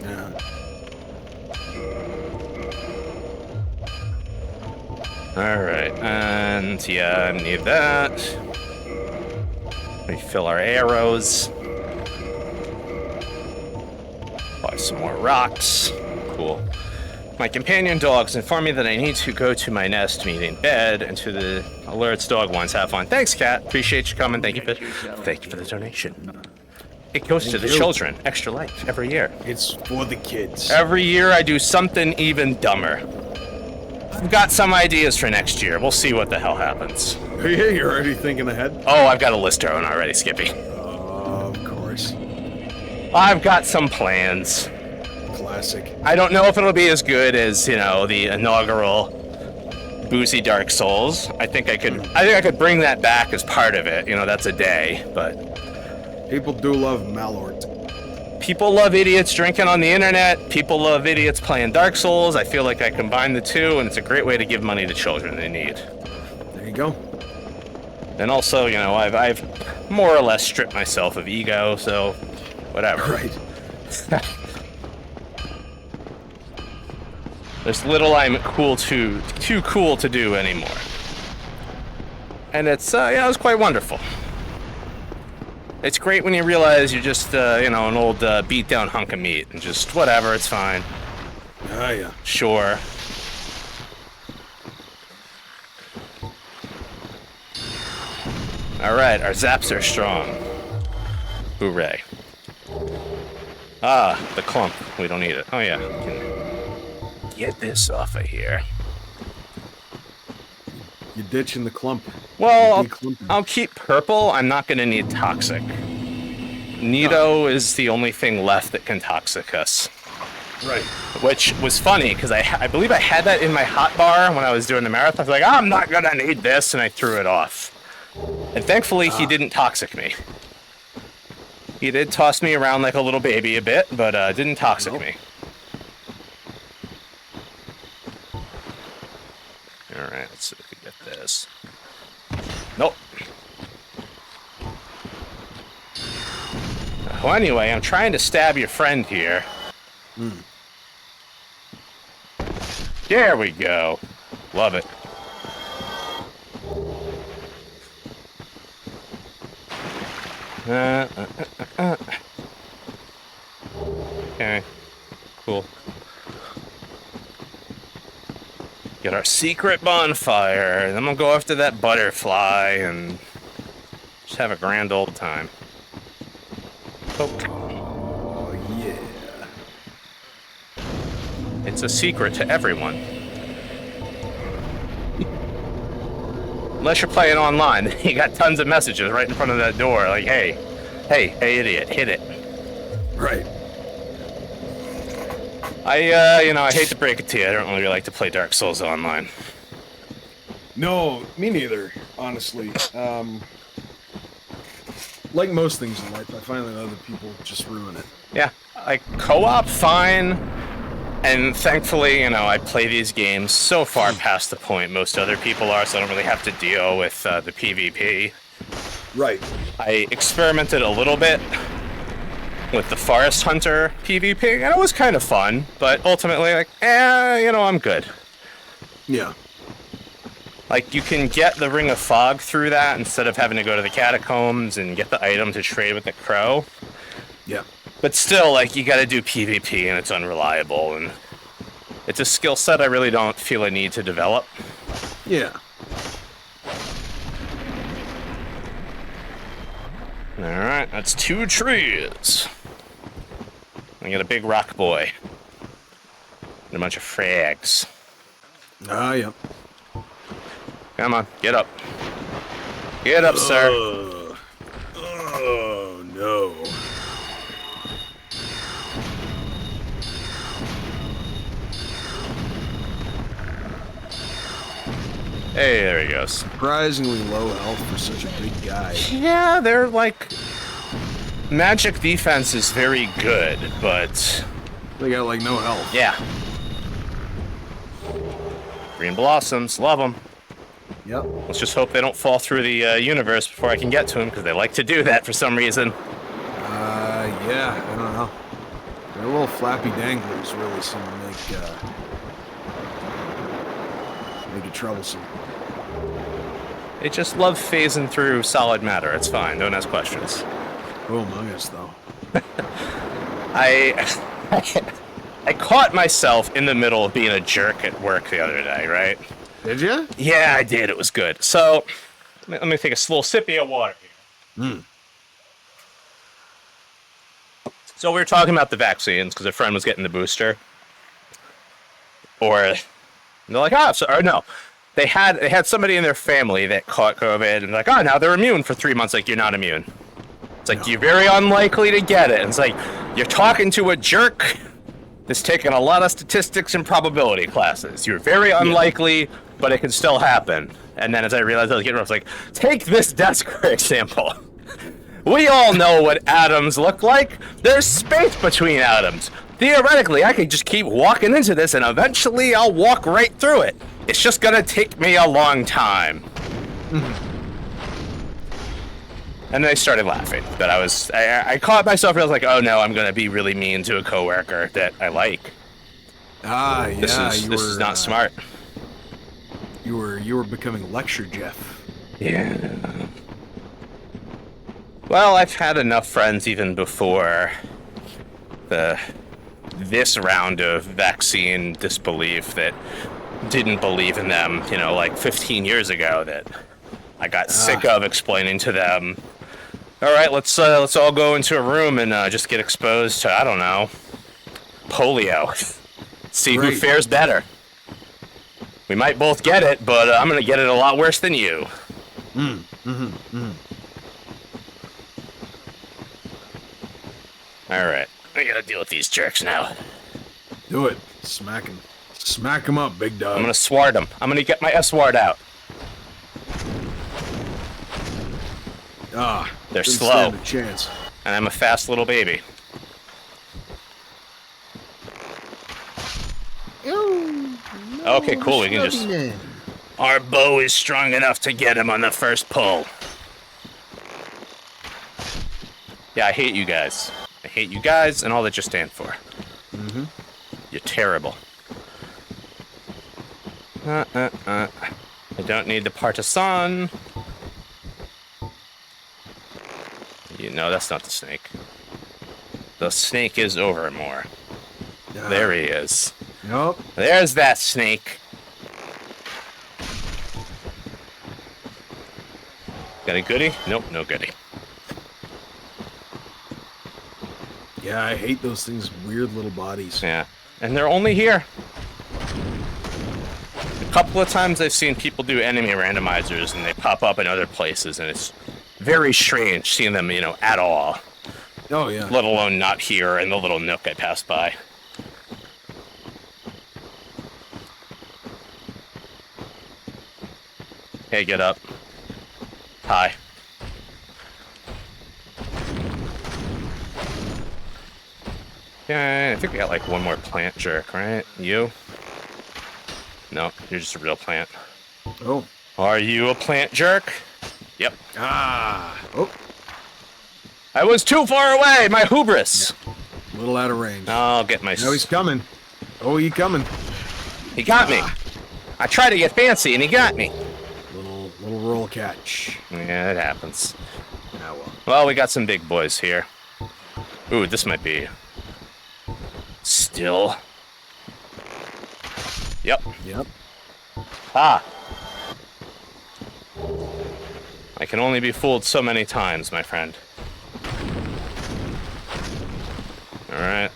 Yeah. Alright, and yeah, I need that. Refill our arrows. Buy some more rocks. Cool. My companion dogs inform me that I need to go to my nest, meaning bed, and to the alerts dog ones. Have fun. Thanks, Cat. Appreciate you coming. Thank you for the donation. It goes to the children. Extra life every year. It's for the kids. Every year I do something even dumber. I've got some ideas for next year. We'll see what the hell happens. Yeah, you're already thinking ahead? Oh, I've got a list going already, Skippy. Of course. I've got some plans. Classic. I don't know if it'll be as good as, the inaugural Boozy Dark Souls. I think I could bring that back as part of it. That's a day, but People do love Malort. people love idiots drinking on the internet. People love idiots playing Dark Souls. I feel like I combine the two, and it's a great way to give money to children they need. There you go. And also, I've more or less stripped myself of ego, so whatever. Right. There's little I'm too cool to do anymore. And it's, it was quite wonderful. It's great when you realize you're just, an old beat-down hunk of meat, and just, whatever, it's fine. Ah, yeah. Sure. Alright, our zaps are strong. Hooray. Ah, the clump. We don't need it. Oh yeah, we can get this off of here. You're ditching the clump. Well, Declumping. I'll keep purple. I'm not going to need toxic. Nido is the only thing left that can toxic us. Right. Which was funny, because I believe I had that in my hotbar when I was doing the marathon. I was like, I'm not going to need this, and I threw it off. And thankfully, he didn't toxic me. He did toss me around like a little baby a bit, but didn't toxic me. Alright, let's see if we can get this. Well, anyway, I'm trying to stab your friend here. There we go. Love it. Okay. Cool. Get our secret bonfire, and then we'll go after that butterfly and just have a grand old time. Oh, yeah. It's a secret to everyone. Unless you're playing online, you got tons of messages right in front of that door, like, hey, idiot, hit it. Right. I hate to break it to you, I don't really like to play Dark Souls online. No, me neither, honestly. Like most things in life, I find that other people just ruin it. Yeah, like, co-op, fine. And thankfully, I play these games so far past the point most other people are, so I don't really have to deal with the PvP. Right. I experimented a little bit with the Forest Hunter PvP, and it was kind of fun, but ultimately, like, I'm good. Yeah. Like, you can get the Ring of Fog through that instead of having to go to the catacombs and get the item to trade with the crow. Yeah. But still, like, you gotta do PvP, and it's unreliable, and it's a skill set I really don't feel a need to develop. Yeah. Alright, that's 2 trees. I got a big rock boy. And a bunch of frags. Ah, yeah. Come on, get up. Get up, sir. Oh, no. Hey, there he goes. Surprisingly low health for such a big guy. Yeah, they're like... Magic defense is very good, but... They got, like, no health. Yeah. Green blossoms, love them. Yep. Let's just hope they don't fall through the universe before I can get to them, because they like to do that for some reason. Yeah, I don't know. Their little flappy danglers really seem to make it troublesome. They just love phasing through solid matter. It's fine. Don't ask questions. Who among us, though? I caught myself in the middle of being a jerk at work the other day, right? Did you? Yeah, I did. It was good. So, let me take a little sippy of water here. So we were talking about the vaccines because a friend was getting the booster. Or they're like, they had somebody in their family that caught COVID, and like, now they're immune for 3 months. Like, you're not immune. It's like, you're very unlikely to get it. And it's like, you're talking to a jerk that's taken a lot of statistics and probability classes. You're very unlikely, but it can still happen. And then as I realized I was getting, I was like, take this desk for example. We all know what atoms look like. There's space between atoms. Theoretically, I could just keep walking into this, and eventually I'll walk right through it. It's just gonna take me a long time. And they started laughing. But I caught myself and I was like, oh no, I'm gonna be really mean to a coworker that I like. Ah, yeah. This is not smart. You were becoming lecture Jeff. Yeah. Well, I've had enough friends even before this round of vaccine disbelief that didn't believe in them, like 15 years ago, that I got sick of explaining to them. All right, let's all go into a room and just get exposed to, I don't know, polio. See who fares better. We might both get it, but I'm gonna get it a lot worse than you. All right, I gotta deal with these jerks now. Do it. Smack him. Smack him up, big dog. I'm gonna sward them. I'm gonna get my S-ward out. They're didn't slow. stand a chance. And I'm a fast little baby. Okay, cool. We can just... Our bow is strong enough to get him on the first pull. Yeah, I hate you guys. I hate you guys and all that you stand for. Mm-hmm. You're terrible. I don't need the partisan. You know, that's not the snake. The snake is over more. There he is. Nope. There's that snake. Got a goodie? Nope, no goodie. Yeah, I hate those things. Weird little bodies. Yeah. And they're only here. A couple of times I've seen people do enemy randomizers and they pop up in other places, and it's very strange seeing them, you know, at all. Oh, yeah. Let alone not here in the little nook I passed by. Hey, get up. Hi. Yeah, I think we got like one more plant jerk, right? You? No, you're just a real plant. Oh. Are you a plant jerk? Yep. Ah. Oh. I was too far away! My hubris! A little out of range. I'll get my... Now he's coming. Oh, he coming. He got me. I tried to get fancy and he got me. Little roll catch. Yeah, it happens. Ah, well. Well, we got some big boys here. Ooh, this might be... Still. Yep. Yep. Ah. I can only be fooled so many times, my friend. Alright.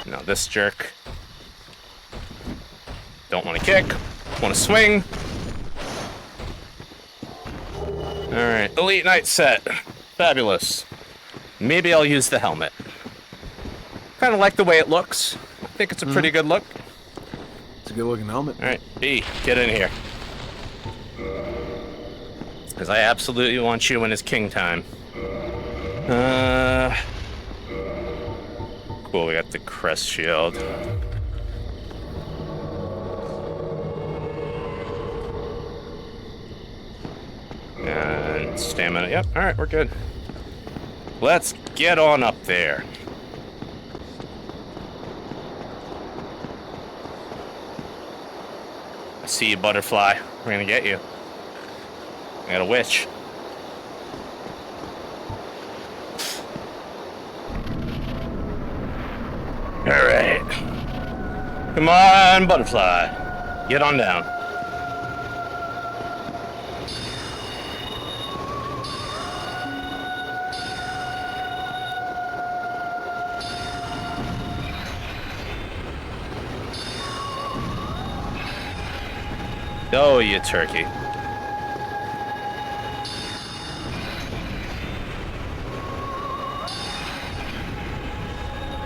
Now this jerk. Don't want to kick. Want to swing. Alright, Elite Knight set. Fabulous. Maybe I'll use the helmet. Kind of like the way it looks. I think it's a pretty good look. It's a good looking helmet. Alright, B, get in here. Because I absolutely want you when it's king time. Cool, we got the crest shield. And stamina. Yep, alright, we're good. Let's get on up there. I see you, butterfly. We're gonna get you. I got a witch. Alright. Come on, butterfly. Get on down. Oh, you turkey.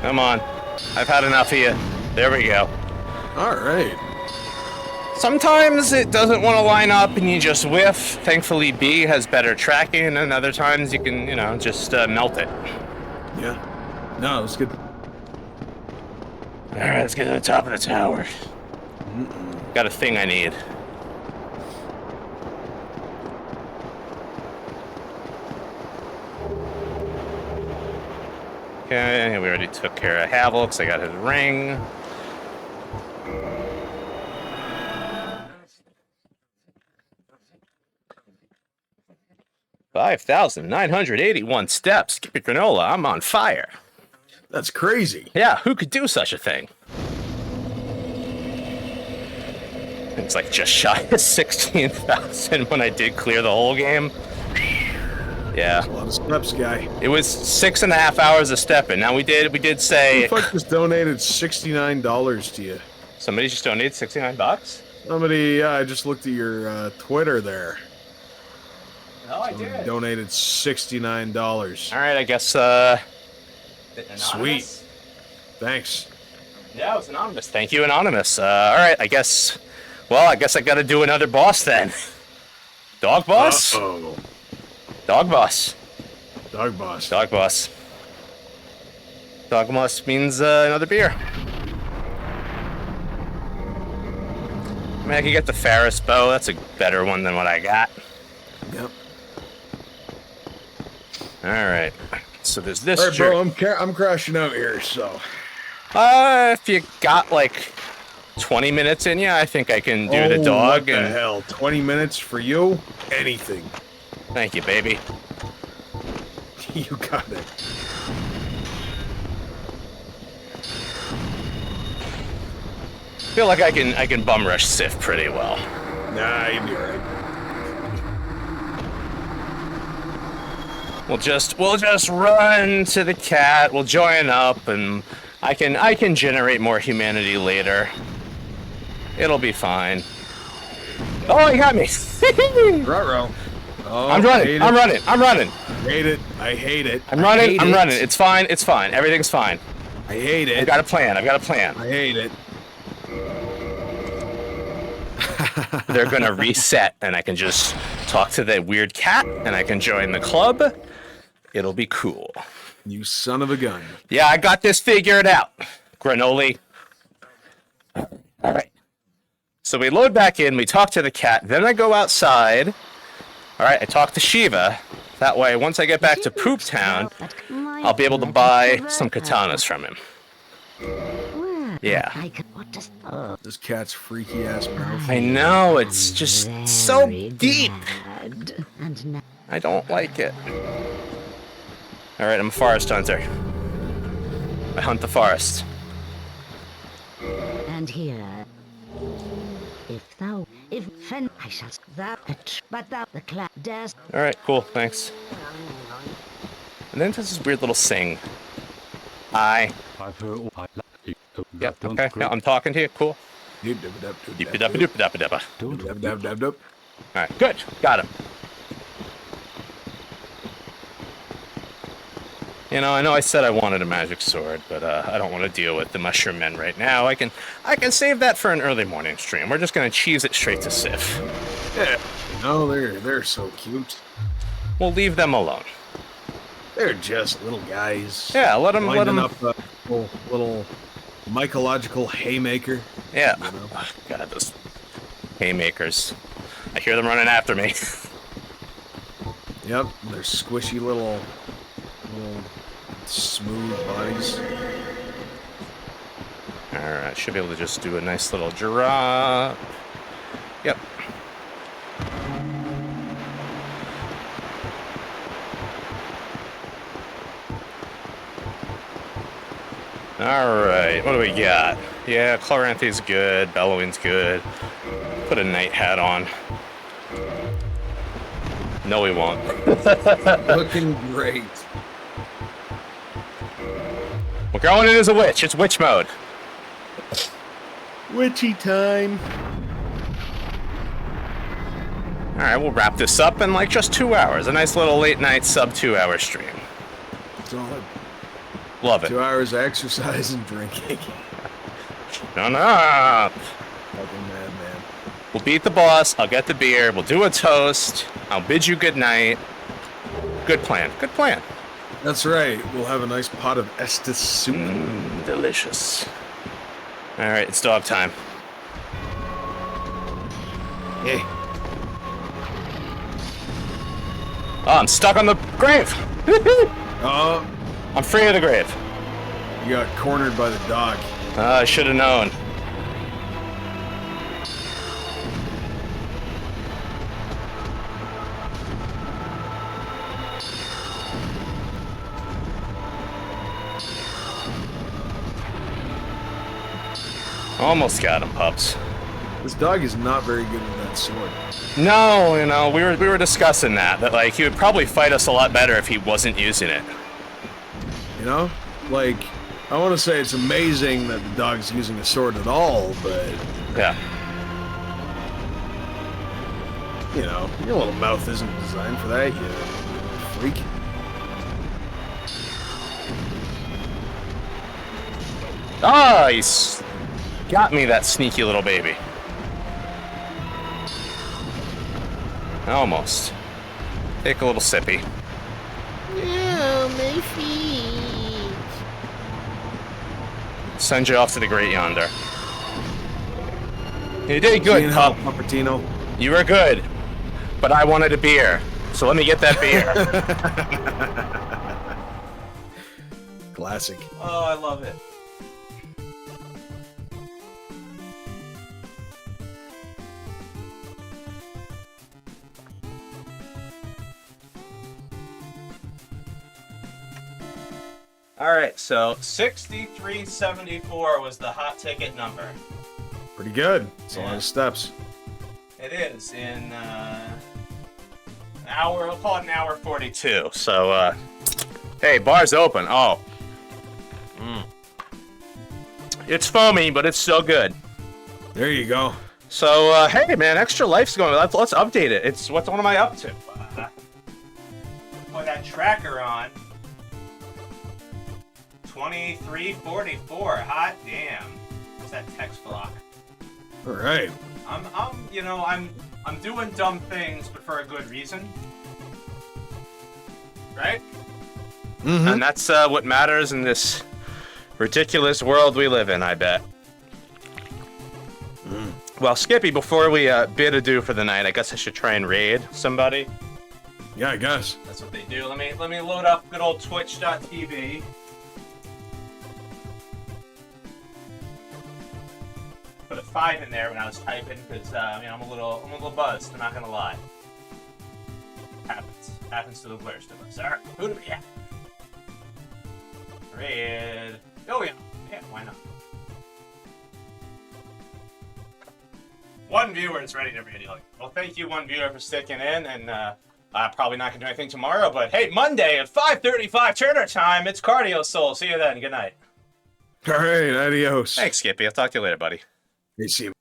Come on. I've had enough of you. There we go. All right. Sometimes it doesn't want to line up and you just whiff. Thankfully, B has better tracking, and other times you can, you know, just melt it. Yeah. No, it was good. Alright, let's get to the top of the tower. Got a thing I need. Okay, we already took care of Havelix. I got his ring. $5,981 steps. Skip your granola. I'm on fire. That's crazy. Yeah, who could do such a thing? It's like just shy of 16,000 when I did clear the whole game. Yeah. A lot of steps, guy. It was 6.5 hours of stepping. Now we did say... Who the fuck just donated $69 to you? Somebody just donated $69? Somebody, I just looked at your Twitter there. No, I Somebody donated $69. Alright, I guess, Sweet. Thanks. Yeah, it was anonymous. Thank you, anonymous. Alright, I guess... Well, I guess I gotta do another boss then. Dog boss? Uh-oh. Dog boss. Dog boss. Dog boss. Dog boss means another beer. I mean, I could get the Ferris bow. That's a better one than what I got. Yep. All right. So there's this. All right, bro. I'm crashing out here. So. If you got like 20 minutes in you, I think I can do the dog. What the hell? 20 minutes for you? Anything. Thank you, baby. You got it. Feel like I can bum rush Sif pretty well. Nah, you'll be right. We'll just run to the cat. We'll join up, and I can generate more humanity later. It'll be fine. Oh, he got me. Ruh-roh. Oh, I'm running. I'm running. I hate it. I hate it. I'm running. I'm running. It's fine. It's fine. Everything's fine. I hate it. I've got a plan. I hate it. They're gonna reset, and I can just talk to that weird cat, and I can join the club. It'll be cool. You son of a gun. Yeah, I got this figured out. Granoli. All right. So we load back in, we talk to the cat, then I go outside. All right, I talk to Shiva. That way, once I get back to Poop Town, I'll be able to buy some katanas from him. Yeah. This cat's freaky ass mouth. I know, it's just so deep. I don't like it. All right, I'm a forest hunter. I hunt the forest. And here, if fen, I shall that, but thou the clap dares. All right, cool, thanks. And then there's this weird little sing. I've heard. Yep. Okay. Yeah, I'm talking to you. Cool. All right. Good. Got him. You know, I know I said I wanted a magic sword, but I don't want to deal with the mushroom men right now. I can save that for an early morning stream. We're just gonna cheese it straight to Sif. Yeah. No, they're so cute. We'll leave them alone. They're just little guys. Yeah, let them up a little mycological haymaker. Yeah. You know? Oh, God, those haymakers. I hear them running after me. Yep, they're squishy little smooth bodies. Alright, should be able to just do a nice little drop. Yep. Alright, what do we got? Yeah, Chloranthy's good, Bellowing's good. Put a night hat on. No, we won't. Looking great. We're going in as a witch. It's witch mode. Witchy time. Alright, we'll wrap this up in like just 2 hours. A nice little late night sub 2 hour stream. Solid. Love it. 2 hours of exercise and drinking. Shut up. Fucking madman. We'll beat the boss. I'll get the beer. We'll do a toast. I'll bid you good night. Good plan. Good plan. That's right. We'll have a nice pot of Estus soup. Delicious. All right, it's dog time. Hey. Oh, I'm stuck on the grave. Oh, I'm free of the grave. you got cornered by the dog. I should have known. Almost got him, pups. This dog is not very good with that sword. No, you know, we were discussing that like he would probably fight us a lot better if he wasn't using it. You know? Like, I want to say it's amazing that the dog's using a sword at all, but, Yeah. you know, your little mouth isn't designed for that, you freak. Oh, he's got me, that sneaky little baby. Almost. Take a little sippy. Oh, my feet. Send you off to the great yonder. You did good, Seeing pup. how Puppertino. You were good. But I wanted a beer. So let me get that beer. Classic. Oh, I love it. All right, so 6374 was the hot ticket number. Pretty good. It's a lot Yeah. of steps. It is in an hour. We'll call it an hour 42. So, hey, bar's open. Oh, it's foamy, but it's still good. There you go. So, hey, man, Extra Life's going. Let's update it. It's what am I up to? Put that tracker on. 2344. Hot damn. What's that text block? All right. I'm doing dumb things, but for a good reason. Right? Mm-hmm. And that's what matters in this ridiculous world we live in, I bet. Well, Skippy, before we bid adieu for the night, I guess I should try and raid somebody. Yeah, I guess. That's what they do. Let me load up good old twitch.tv. Put a 5 in there when I was typing because I'm a little buzzed. I'm not gonna lie. Happens to the worst of us. All right, who do we have? Raid. Oh yeah, why not? One viewer is ready to raid. Well, thank you, one viewer, for sticking in, and probably not gonna do anything tomorrow. But hey, Monday at 5:35 Turner time. It's CardioSoles. See you then. Good night. All right, adios. Thanks, Skippy. I'll talk to you later, buddy. Hey, see you.